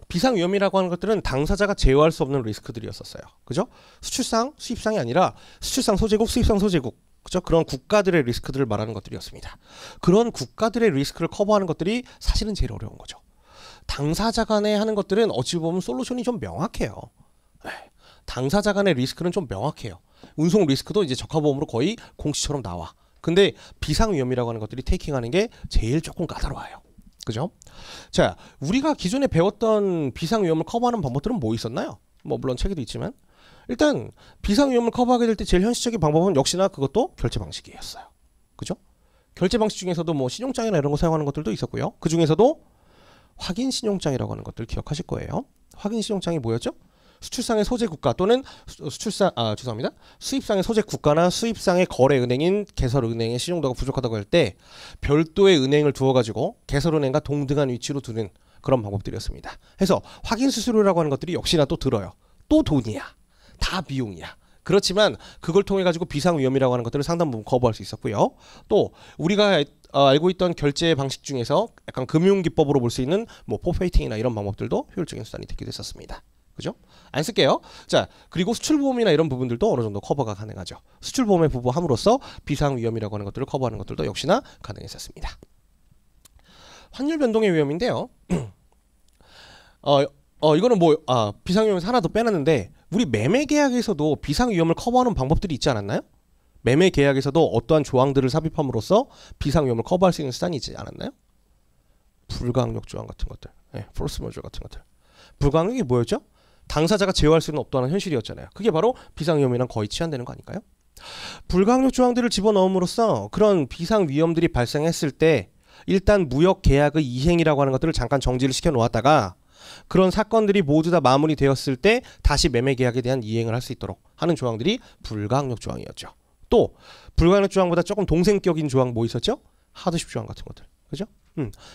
비상위험이라고 하는 것들은 당사자가 제어할 수 없는 리스크들이었었어요. 그죠? 수출상, 수입상이 아니라 수출상 소재국, 수입상 소재국, 그죠? 그런 국가들의 리스크들을 말하는 것들이었습니다. 그런 국가들의 리스크를 커버하는 것들이 사실은 제일 어려운 거죠. 당사자 간에 하는 것들은 어찌 보면 솔루션이 좀 명확해요. 당사자 간의 리스크는 좀 명확해요. 운송 리스크도 이제 적합보험으로 거의 공시처럼 나와. 근데 비상위험이라고 하는 것들이 테이킹하는 게 제일 조금 까다로워요. 그죠? 자, 우리가 기존에 배웠던 비상위험을 커버하는 방법들은 뭐 있었나요? 뭐 물론 책에도 있지만 일단 비상위험을 커버하게 될 때 제일 현실적인 방법은 역시나 그것도 결제 방식이었어요. 그죠? 결제 방식 중에서도 뭐 신용장이나 이런 거 사용하는 것들도 있었고요. 그 중에서도 확인 신용장이라고 하는 것들 기억하실 거예요. 확인 신용장이 뭐였죠? 수출상의 소재 국가 또는 수입상의 소재 국가나 수입상의 거래 은행인 개설은행의 신용도가 부족하다고 할 때 별도의 은행을 두어가지고 개설은행과 동등한 위치로 두는 그런 방법들이었습니다. 해서 확인 수수료라고 하는 것들이 역시나 또 들어요. 또 돈이야. 다 비용이야. 그렇지만 그걸 통해 가지고 비상위험이라고 하는 것들을 상당 부분 커버할 수 있었고요. 또 우리가 알고 있던 결제 방식 중에서 약간 금융기법으로 볼 수 있는 뭐 포페이팅이나 이런 방법들도 효율적인 수단이 되기도 했었습니다. 그죠? 안 쓸게요. 자, 그리고 수출보험이나 이런 부분들도 어느 정도 커버가 가능하죠. 수출보험에 부부함으로써 비상위험이라고 하는 것들을 커버하는 것들도 역시나 가능했었습니다. 환율 변동의 위험인데요. 이거는 비상위험에서 하나 더 빼놨는데 우리 매매계약에서도 비상위험을 커버하는 방법들이 있지 않았나요? 매매계약에서도 어떠한 조항들을 삽입함으로써 비상위험을 커버할 수 있는 수단이 있지 않았나요? 불가항력 조항 같은 것들, 포스 머저 같은 것들. 불가항력이 뭐였죠? 당사자가 제어할 수는 없다는 현실이었잖아요. 그게 바로 비상위험이랑 거의 치환되는 거 아닐까요? 불가항력 조항들을 집어넣음으로써 그런 비상위험들이 발생했을 때 일단 무역계약의 이행이라고 하는 것들을 잠깐 정지를 시켜 놓았다가 그런 사건들이 모두 다 마무리되었을 때 다시 매매계약에 대한 이행을 할 수 있도록 하는 조항들이 불가항력 조항이었죠. 또 불가항력 조항보다 조금 동생격인 조항 뭐 있었죠? 하드십 조항 같은 것들. 그죠?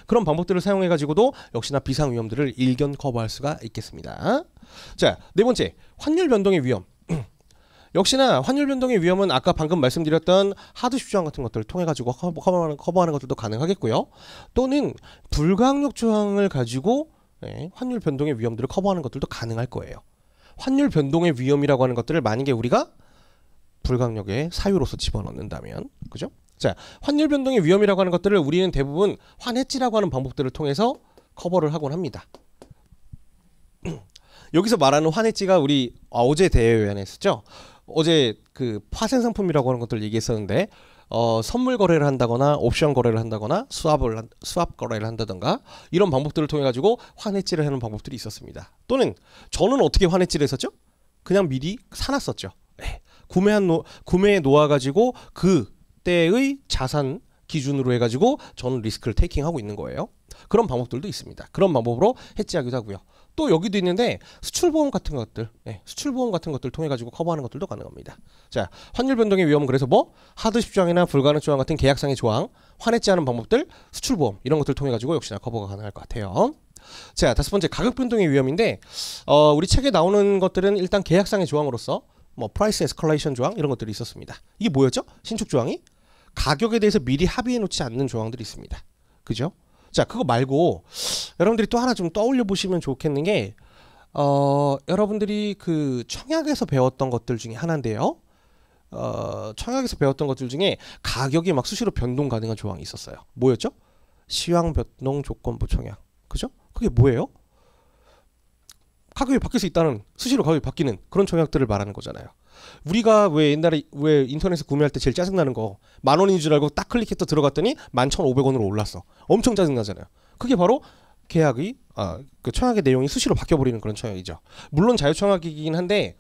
그런 방법들을 사용해 가지고도 역시나 비상 위험들을 일견 커버할 수가 있겠습니다. 자, 네 번째, 환율 변동의 위험. 역시나 환율 변동의 위험은 아까 방금 말씀드렸던 하드십 조항 같은 것들을 통해 가지고 커버하는 것들도 가능하겠고요. 또는 불가항력 조항을 가지고 환율 변동의 위험들을 커버하는 것들도 가능할 거예요. 환율 변동의 위험이라고 하는 것들을 만약에 우리가 불가항력의 사유로서 집어넣는다면, 그죠? 자, 환율 변동의 위험이라고 하는 것들을 우리는 대부분 환해지라고 하는 방법들을 통해서 커버를 하곤 합니다. 여기서 말하는 환해지가 우리 어제 대회에 했었죠. 어제 그 파생 상품이라고 하는 것들 얘기했었는데 선물 거래를 한다거나 옵션 거래를 한다거나 수합 거래를 한다던가 이런 방법들을 통해 가지고 환해지를 하는 방법들이 있었습니다. 또는 저는 어떻게 환해지를 했었죠? 그냥 미리 사놨었죠. 구매에 놓아 가지고 그 때의 자산 기준으로 해가지고 저는 리스크를 테이킹하고 있는 거예요. 그런 방법들도 있습니다. 그런 방법으로 해지하기도 하고요. 또 여기도 있는데 수출보험 같은 것들, 수출보험 같은 것들 통해 가지고 커버하는 것들도 가능합니다. 자, 환율 변동의 위험은 그래서 뭐 하드십 조항이나 불가항력 조항 같은 계약상의 조항, 환해지하는 방법들, 수출보험 이런 것들 통해 가지고 역시나 커버가 가능할 것 같아요. 자, 다섯 번째, 가격 변동의 위험인데 우리 책에 나오는 것들은 일단 계약상의 조항으로서 뭐 프라이스 에스컬레이션 조항 이런 것들이 있었습니다. 이게 뭐였죠? 신축 조항이 가격에 대해서 미리 합의해 놓지 않는 조항들이 있습니다. 그죠? 자, 그거 말고 여러분들이 또 하나 좀 떠올려 보시면 좋겠는 게 여러분들이 그 청약에서 배웠던 것들 중에 하나인데요. 청약에서 배웠던 것들 중에 가격이 막 수시로 변동 가능한 조항이 있었어요. 뭐였죠? 시황 변동 조건부 청약. 그죠? 그게 뭐예요? 가격이 바뀔 수 있다는, 수시로 가격이 바뀌는 그런 청약들을 말하는 거잖아요. 우리가 왜 옛날에 인터넷에서 구매할 때 제일 짜증나는 거 10,000원인 줄 알고 딱 클릭해서 들어갔더니 11,500원으로 올랐어. 엄청 짜증나잖아요. 그게 바로 계약이 그 청약의 내용이 수시로 바뀌어버리는 그런 청약이죠. 물론 자유청약이긴 한데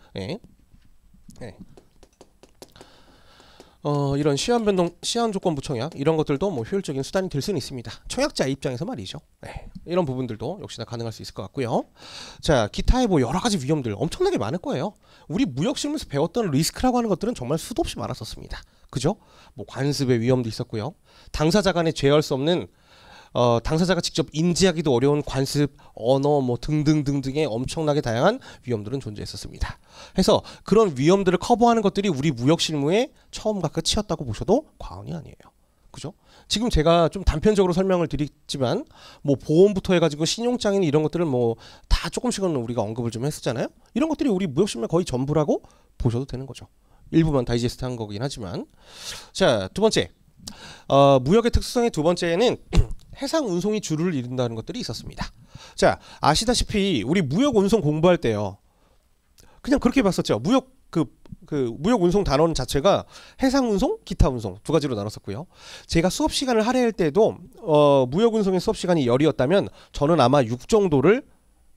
이런 시한 조건부 청약 이런 것들도 뭐 효율적인 수단이 될 수는 있습니다. 청약자 입장에서 말이죠. 이런 부분들도 역시나 가능할 수 있을 것 같고요. 자, 기타의 뭐 여러 가지 위험들 엄청나게 많을 거예요. 우리 무역실무에서 배웠던 리스크라고 하는 것들은 정말 수도 없이 많았었습니다. 그죠? 뭐 관습의 위험도 있었고요. 당사자 간에 제어할 수 없는 당사자가 직접 인지하기도 어려운 관습, 언어 뭐 등등등등의 엄청나게 다양한 위험들은 존재했었습니다. 그래서 그런 위험들을 커버하는 것들이 우리 무역실무의 처음과 끝이었다고 보셔도 과언이 아니에요. 그죠? 지금 제가 좀 단편적으로 설명을 드리지만 뭐 보험부터 해가지고 신용장이나 이런 것들은 뭐 다 조금씩은 우리가 언급을 좀 했었잖아요. 이런 것들이 우리 무역실무의 거의 전부라고 보셔도 되는 거죠. 일부만 다이제스트한 거긴 하지만. 자, 두 번째, 무역의 특수성의 두 번째는 해상 운송이 주를 이룬다는 것들이 있었습니다. 자, 아시다시피 우리 무역 운송 공부할 때요, 그냥 그렇게 봤었죠. 무역 무역 운송 단원 자체가 해상 운송, 기타 운송 두 가지로 나눴었고요. 제가 수업 시간을 할애할 때도 무역 운송의 수업 시간이 열이었다면 저는 아마 6 정도를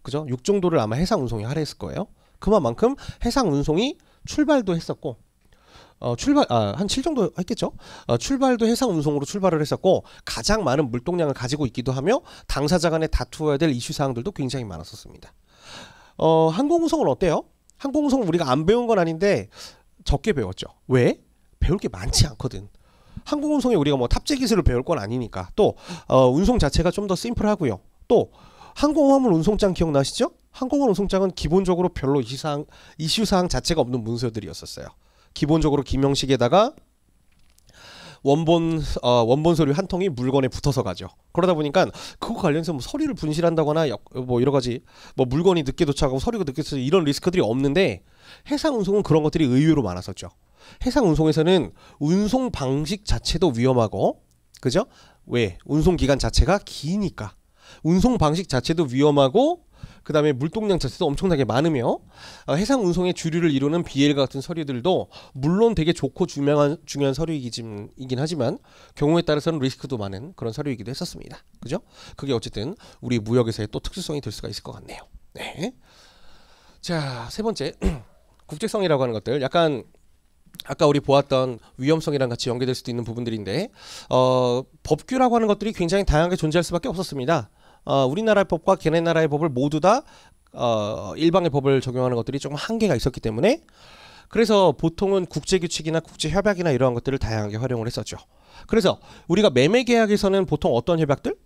그죠? 6 정도를 아마 해상 운송에 할애했을 거예요. 그만큼 해상 운송이 출발도 했었고 한 7 정도 했겠죠. 출발도 해상 운송으로 출발을 했었고 가장 많은 물동량을 가지고 있기도 하며 당사자 간에 다투어야 될 이슈 사항들도 굉장히 많았었습니다. 항공운송은 어때요? 항공운송은 우리가 안 배운 건 아닌데 적게 배웠죠. 왜? 배울 게 많지 않거든. 항공운송에 우리가 뭐 탑재 기술을 배울 건 아니니까. 또 운송 자체가 좀 더 심플하고요. 또 항공화물 운송장 기억나시죠? 항공화물 운송장은 기본적으로 별로 이슈사항 자체가 없는 문서들이었었어요. 기본적으로 기명식에다가 원본 서류 한 통이 물건에 붙어서 가죠. 그러다 보니까 그거 관련해서 뭐 서류를 분실한다거나 뭐 여러 가지 뭐 물건이 늦게 도착하고 서류가 늦게 도착하고 이런 리스크들이 없는데 해상 운송은 그런 것들이 의외로 많았었죠. 해상 운송에서는 운송 방식 자체도 위험하고, 그죠? 왜? 운송 기간 자체가 기니까. 운송 방식 자체도 위험하고 그 다음에 물동량 자체도 엄청나게 많으며 해상 운송의 주류를 이루는 BL 같은 서류들도 물론 되게 좋고 중요한 서류이긴 하지만 경우에 따라서는 리스크도 많은 그런 서류이기도 했었습니다. 그죠? 그게 어쨌든 우리 무역에서의 또 특수성이 될 수가 있을 것 같네요. 네. 자, 세 번째 국제성이라고 하는 것들, 약간 아까 우리 보았던 위험성이랑 같이 연계될 수도 있는 부분들인데 법규라고 하는 것들이 굉장히 다양하게 존재할 수밖에 없었습니다. 우리나라의 법과 걔네 나라의 법을 모두 다 일방의 법을 적용하는 것들이 조금 한계가 있었기 때문에 그래서 보통은 국제규칙이나 국제협약이나 이러한 것들을 다양하게 활용을 했었죠. 그래서 우리가 매매계약에서는 보통 어떤 협약들?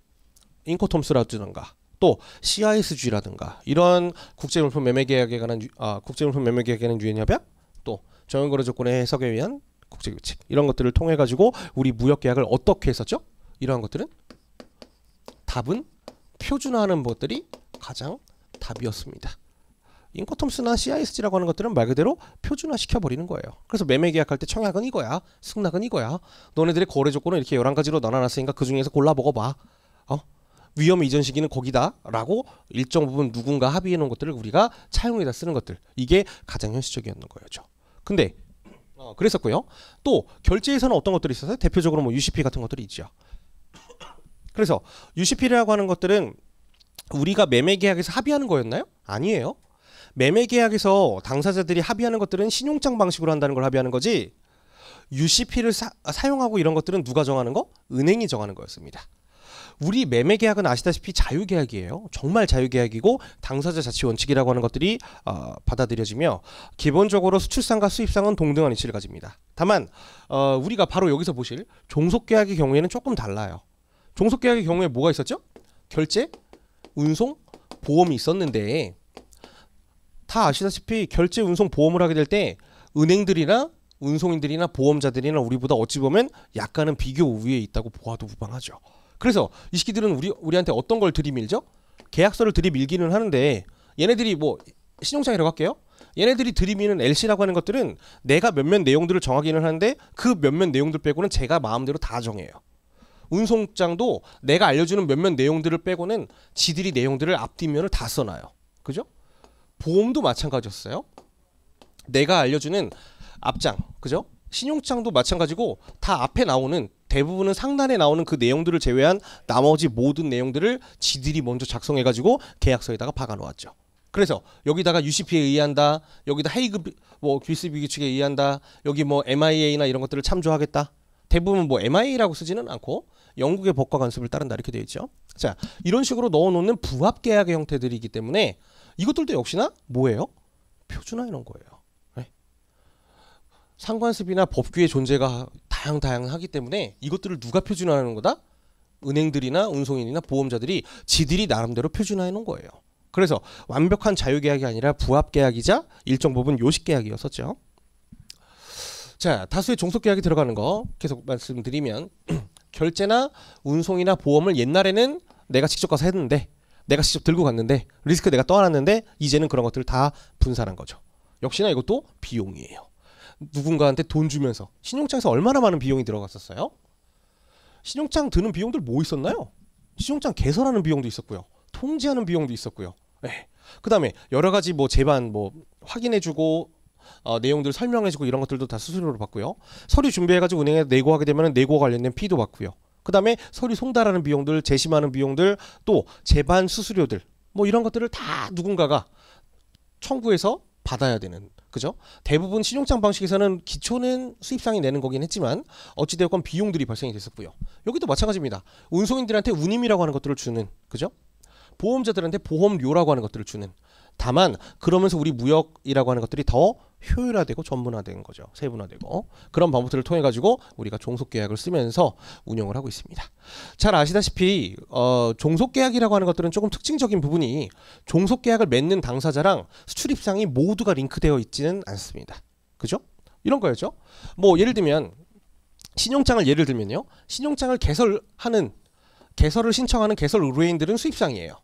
인코톰스라든가 또 CISG라든가 이런 국제물품 매매계약에 관한 국제물품 매매계약에 관한 유엔 협약, 또 정연거래조건의 해석에 의한 국제규칙 이런 것들을 통해 가지고 우리 무역계약을 어떻게 했었죠? 이러한 것들은 답은 표준화하는 것들이 가장 답이었습니다. 인코톰스나 CISG라고 하는 것들은 말 그대로 표준화 시켜버리는 거예요. 그래서 매매계약할 때 청약은 이거야, 승낙은 이거야. 너네들의 거래 조건을 이렇게 11가지로 나눠놨으니까 그 중에서 골라 먹어봐. 위험 이전 시기는 거기다 라고 일정 부분 누군가 합의해 놓은 것들을 우리가 차용에다 쓰는 것들, 이게 가장 현실적이었는 거였죠. 근데 그랬었고요. 또 결제에서는 어떤 것들이 있었어요? 대표적으로 뭐 UCP 같은 것들이 있죠. 그래서 UCP라고 하는 것들은 우리가 매매계약에서 합의하는 거였나요? 아니에요. 매매계약에서 당사자들이 합의하는 것들은 신용장 방식으로 한다는 걸 합의하는 거지, UCP를 사용하고 이런 것들은 누가 정하는 거? 은행이 정하는 거였습니다. 우리 매매계약은 아시다시피 자유계약이에요. 정말 자유계약이고 당사자 자치 원칙이라고 하는 것들이 받아들여지며 기본적으로 수출상과 수입상은 동등한 이치를 가집니다. 다만 우리가 바로 여기서 보실 종속계약의 경우에는 조금 달라요. 종속계약의 경우에 뭐가 있었죠? 결제, 운송, 보험이 있었는데 다 아시다시피 결제, 운송, 보험을 하게 될 때 은행들이나 운송인들이나 보험자들이나 우리보다 어찌 보면 약간은 비교 우위에 있다고 보아도 무방하죠. 그래서 이 새끼들은 우리한테 어떤 걸 들이밀죠? 계약서를 들이밀기는 하는데 얘네들이 뭐 신용장이라고 할게요. 얘네들이 들이미는 LC라고 하는 것들은 내가 몇몇 내용들을 정하기는 하는데 그 몇몇 내용들 빼고는 제가 마음대로 다 정해요. 운송장도 내가 알려주는 몇몇 내용들을 빼고는 지들이 내용들을 앞뒷면을 다 써놔요. 그죠? 보험도 마찬가지였어요. 내가 알려주는 앞장, 그죠? 신용장도 마찬가지고 다 앞에 나오는 대부분은 상단에 나오는 그 내용들을 제외한 나머지 모든 내용들을 지들이 먼저 작성해가지고 계약서에다가 박아놓았죠. 그래서 여기다가 UCP에 의한다, 여기다 헤이그 비스비 규칙에 의한다, 여기 뭐 MIA나 이런 것들을 참조하겠다. 대부분 뭐 MIA라고 쓰지는 않고 영국의 법과 관습을 따른다 이렇게 되어 있죠. 자, 이런 식으로 넣어놓는 부합계약의 형태들이기 때문에 이것들도 역시나 뭐예요? 표준화해 놓은 거예요. 네. 상관습이나 법규의 존재가 다양하기 때문에 이것들을 누가 표준화하는 거다? 은행들이나 운송인이나 보험자들이 지들이 나름대로 표준화해 놓은 거예요. 그래서 완벽한 자유계약이 아니라 부합계약이자 일정 부분 요식계약이었었죠. 자, 다수의 종속계약이 들어가는 거 계속 말씀드리면 결제나 운송이나 보험을 옛날에는 내가 직접 가서 했는데, 내가 직접 들고 갔는데, 리스크 내가 떠안았는데 이제는 그런 것들을 다 분산한 거죠. 역시나 이것도 비용이에요. 누군가한테 돈 주면서 신용장에서 얼마나 많은 비용이 들어갔었어요? 신용장 드는 비용들 뭐 있었나요? 신용장 개설하는 비용도 있었고요. 통지하는 비용도 있었고요. 네. 그 다음에 여러 가지 뭐 제반 뭐 확인해주고 내용들 설명해주고 이런 것들도 다 수수료로 받고요. 서류 준비해가지고 은행에 내고하게 되면 내고 관련된 피도 받고요. 그 다음에 서류 송달하는 비용들, 재심하는 비용들, 또 제반 수수료들 뭐 이런 것들을 다 누군가가 청구해서 받아야 되는, 그죠? 대부분 신용장 방식에서는 기초는 수입상이 내는 거긴 했지만 어찌되었건 비용들이 발생이 됐었고요. 여기도 마찬가지입니다. 운송인들한테 운임이라고 하는 것들을 주는, 그죠? 보험자들한테 보험료라고 하는 것들을 주는. 다만 그러면서 우리 무역이라고 하는 것들이 더 효율화되고 전문화된 거죠. 세분화되고 그런 방법들을 통해 가지고 우리가 종속계약을 쓰면서 운영을 하고 있습니다. 잘 아시다시피 종속계약이라고 하는 것들은 조금 특징적인 부분이 종속계약을 맺는 당사자랑 수출입상이 모두가 링크되어 있지는 않습니다. 그죠? 이런 거였죠. 뭐 예를 들면 신용장을 예를 들면요. 신용장을 개설을 신청하는 개설 의뢰인들은 수입상이에요.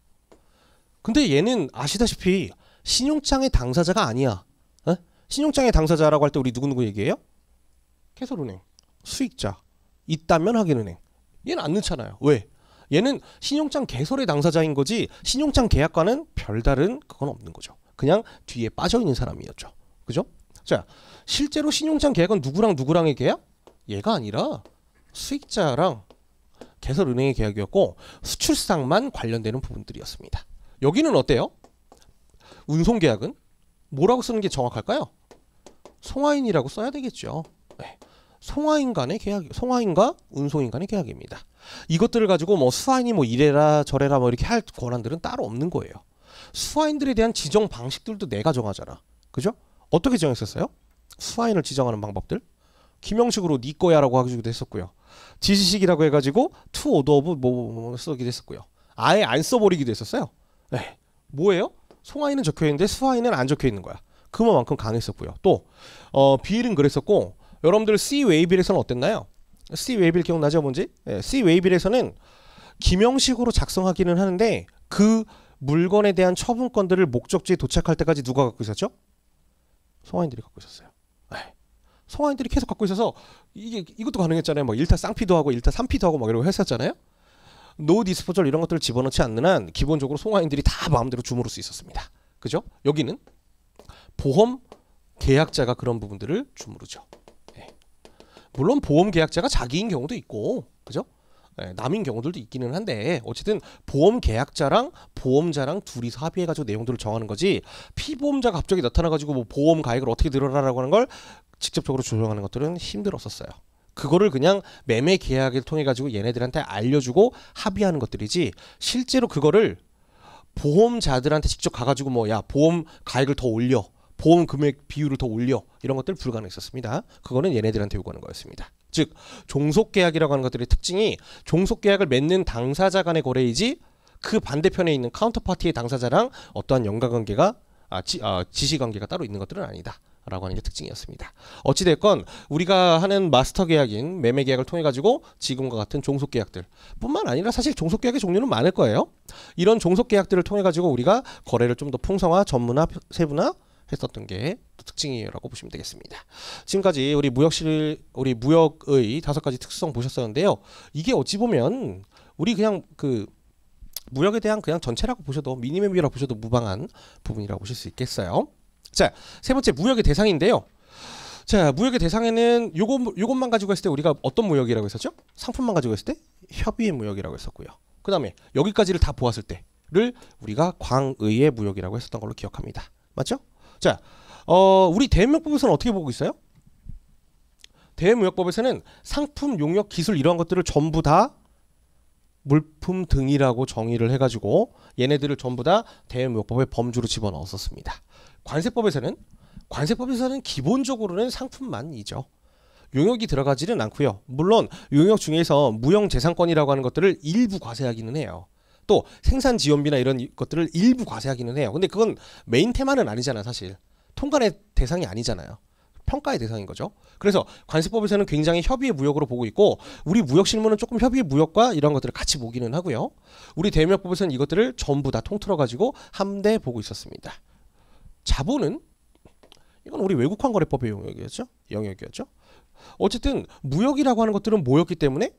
근데 얘는 아시다시피 신용장의 당사자가 아니야. 에? 신용장의 당사자라고 할 때 우리 누구 얘기해요? 개설은행, 수익자, 있다면 하긴은행. 얘는 안 넣잖아요. 왜? 얘는 신용장 개설의 당사자인 거지 신용장 계약과는 별다른 그건 없는 거죠. 그냥 뒤에 빠져있는 사람이었죠. 그죠? 자, 실제로 신용장 계약은 누구랑의 계약? 얘가 아니라 수익자랑 개설은행의 계약이었고 수출상만 관련되는 부분들이었습니다. 여기는 어때요? 운송계약은 뭐라고 쓰는 게 정확할까요? 송화인이라고 써야 되겠죠. 네. 송화인 간의 계약, 송화인과 운송인 간의 계약입니다. 이것들을 가지고 뭐 수화인이 뭐 이래라 저래라 뭐 이렇게 할 권한들은 따로 없는 거예요. 수화인들에 대한 지정 방식들도 내가 정하잖아. 그죠? 어떻게 정했었어요? 수화인을 지정하는 방법들. 기명식으로 네 거야라고 하기도 했었고요. 지시식이라고 해가지고 to order of 뭐 쓰기도 했었고요. 아예 안 써버리기도 했었어요. 네. 뭐예요? 송화인은 적혀있는데 수화인은 안 적혀있는 거야. 그만큼 강했었고요. 또 비일은 그랬었고, 여러분들 C 웨이빌에서는 어땠나요? C 웨이빌 기억나죠? 뭔지? 네, C 웨이빌에서는 기명식으로 작성하기는 하는데 그 물건에 대한 처분권들을 목적지에 도착할 때까지 누가 갖고 있었죠? 송화인들이 갖고 있었어요. 네. 송화인들이 계속 갖고 있어서 이것도 가능했잖아요. 뭐 1타 쌍피도 하고 1타 3피도 하고 막 이러고 했었잖아요. 노 디스포절 이런 것들을 집어넣지 않는 한 기본적으로 송화인들이 다 마음대로 주무를 수 있었습니다. 그죠? 여기는 보험 계약자가 그런 부분들을 주무르죠. 네. 물론 보험 계약자가 자기인 경우도 있고, 그죠? 네, 남인 경우들도 있기는 한데 어쨌든 보험 계약자랑 보험자랑 둘이서 합의해가지고 내용들을 정하는 거지, 피보험자가 갑자기 나타나가지고 뭐 보험 가액을 어떻게 늘어나라고 하는 걸 직접적으로 조정하는 것들은 힘들었었어요. 그거를 그냥 매매 계약을 통해 가지고 얘네들한테 알려주고 합의하는 것들이지, 실제로 그거를 보험자들한테 직접 가가지고 뭐 야 보험 가액을 더 올려, 보험 금액 비율을 더 올려, 이런 것들 불가능했었습니다. 그거는 얘네들한테 요구하는 거였습니다. 즉 종속계약이라고 하는 것들의 특징이 종속계약을 맺는 당사자 간의 거래이지 그 반대편에 있는 카운터파티의 당사자랑 어떠한 연관관계가 지시관계가 따로 있는 것들은 아니다 라고 하는 게 특징이었습니다. 어찌됐건 우리가 하는 마스터 계약인 매매 계약을 통해 가지고 지금과 같은 종속 계약들 뿐만 아니라 사실 종속 계약의 종류는 많을 거예요. 이런 종속 계약들을 통해 가지고 우리가 거래를 좀 더 풍성화, 전문화, 세분화 했었던 게 특징이라고 보시면 되겠습니다. 지금까지 우리 무역의 5가지 특수성 보셨었는데요. 이게 어찌 보면 우리 그냥 그 무역에 대한 그냥 전체라고 보셔도, 미니맵이라고 보셔도 무방한 부분이라고 보실 수 있겠어요. 자, 세 번째 무역의 대상인데요. 자, 무역의 대상에는 요것만 가지고 했을 때 우리가 어떤 무역이라고 했었죠? 상품만 가지고 했을 때 협의의 무역이라고 했었고요. 그 다음에 여기까지를 다 보았을 때를 우리가 광의의 무역이라고 했었던 걸로 기억합니다. 맞죠? 자, 우리 대무역법에서는 어떻게 보고 있어요? 대무역법에서는 상품, 용역, 기술 이러한 것들을 전부 다 물품 등이라고 정의를 해가지고 얘네들을 전부 다 대무역법의 범주로 집어넣었었습니다. 관세법에서는 기본적으로는 상품만이죠. 용역이 들어가지는 않고요. 물론 용역 중에서 무형재산권이라고 하는 것들을 일부 과세하기는 해요. 또 생산지원비나 이런 것들을 일부 과세하기는 해요. 근데 그건 메인 테마는 아니잖아. 사실 통관의 대상이 아니잖아요. 평가의 대상인 거죠. 그래서 관세법에서는 굉장히 협의의 무역으로 보고 있고, 우리 무역실무는 조금 협의의 무역과 이런 것들을 같이 보기는 하고요. 우리 대무역법에서는 이것들을 전부 다 통틀어 가지고 함대 보고 있었습니다. 자본은 이건 우리 외국환거래법의 영역이었죠. 어쨌든 무역이라고 하는 것들은 뭐였기 때문에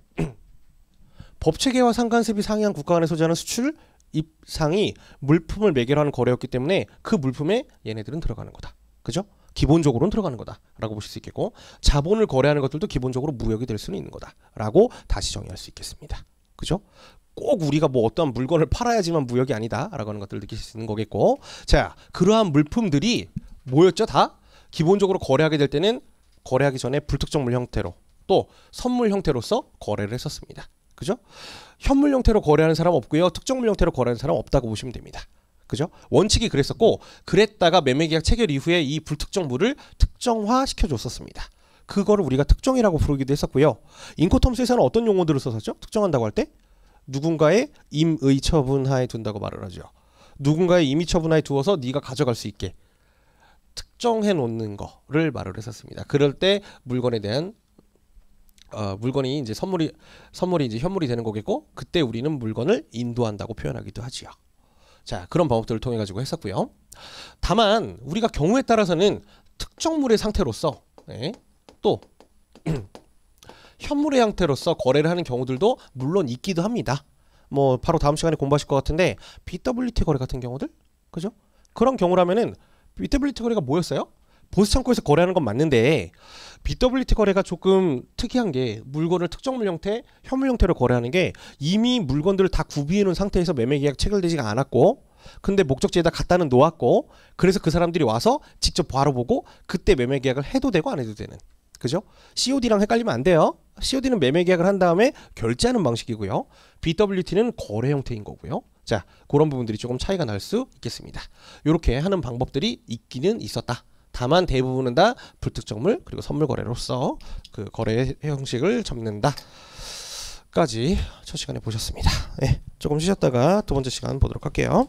법체계와 상관세비 상이한 국가 간에 소재하는 수출 입상이 물품을 매개로 하는 거래였기 때문에 그 물품에 얘네들은 들어가는 거다. 그죠? 기본적으로는 들어가는 거다라고 보실 수 있겠고, 자본을 거래하는 것들도 기본적으로 무역이 될 수는 있는 거다라고 다시 정의할 수 있겠습니다. 그죠? 꼭 우리가 뭐 어떤 물건을 팔아야지만 무역이 아니다라고 하는 것들을 느낄 수 있는 거겠고, 자, 그러한 물품들이 뭐였죠? 다 기본적으로 거래하게 될 때는 거래하기 전에 불특정물 형태로 또 선물 형태로서 거래를 했었습니다. 그죠? 현물 형태로 거래하는 사람 없고요. 특정물 형태로 거래하는 사람 없다고 보시면 됩니다. 그죠? 원칙이 그랬었고, 그랬다가 매매계약 체결 이후에 이 불특정물을 특정화 시켜줬었습니다. 그거를 우리가 특정이라고 부르기도 했었고요. 인코텀스에서는 어떤 용어들을 썼었죠? 특정한다고 할 때 누군가의 임의 처분하에 둔다고 말을 하죠. 누군가의 임의 처분하에 두어서 네가 가져갈 수 있게 특정해 놓는 거를 말을 했었습니다. 그럴 때 물건에 대한 물건이 이제 선물이 이제 현물이 되는 거겠고, 그때 우리는 물건을 인도한다고 표현하기도 하지요. 자, 그런 방법들을 통해 가지고 했었고요. 다만 우리가 경우에 따라서는 특정물의 상태로서 또 현물의 형태로서 거래를 하는 경우들도 물론 있기도 합니다. 뭐 바로 다음 시간에 공부하실 것 같은데 BWT 거래 같은 경우들, 그죠? 그런 경우라면은 BWT 거래가 뭐였어요? 보수창고에서 거래하는 건 맞는데 BWT 거래가 조금 특이한 게, 물건을 특정물 형태, 현물 형태로 거래하는 게 이미 물건들을 다 구비해 놓은 상태에서 매매계약 체결되지가 않았고, 근데 목적지에다 갖다는 놓았고, 그래서 그 사람들이 와서 직접 바로보고 그때 매매계약을 해도 되고 안 해도 되는, 그죠? COD랑 헷갈리면 안 돼요. COD는 매매계약을 한 다음에 결제하는 방식이고요. BWT는 거래 형태인 거고요. 자, 그런 부분들이 조금 차이가 날 수 있겠습니다. 이렇게 하는 방법들이 있기는 있었다. 다만 대부분은 다 불특정물 그리고 선물 거래로서 그 거래 형식을 잡는다. 까지 첫 시간에 보셨습니다. 네, 조금 쉬셨다가 두 번째 시간 보도록 할게요.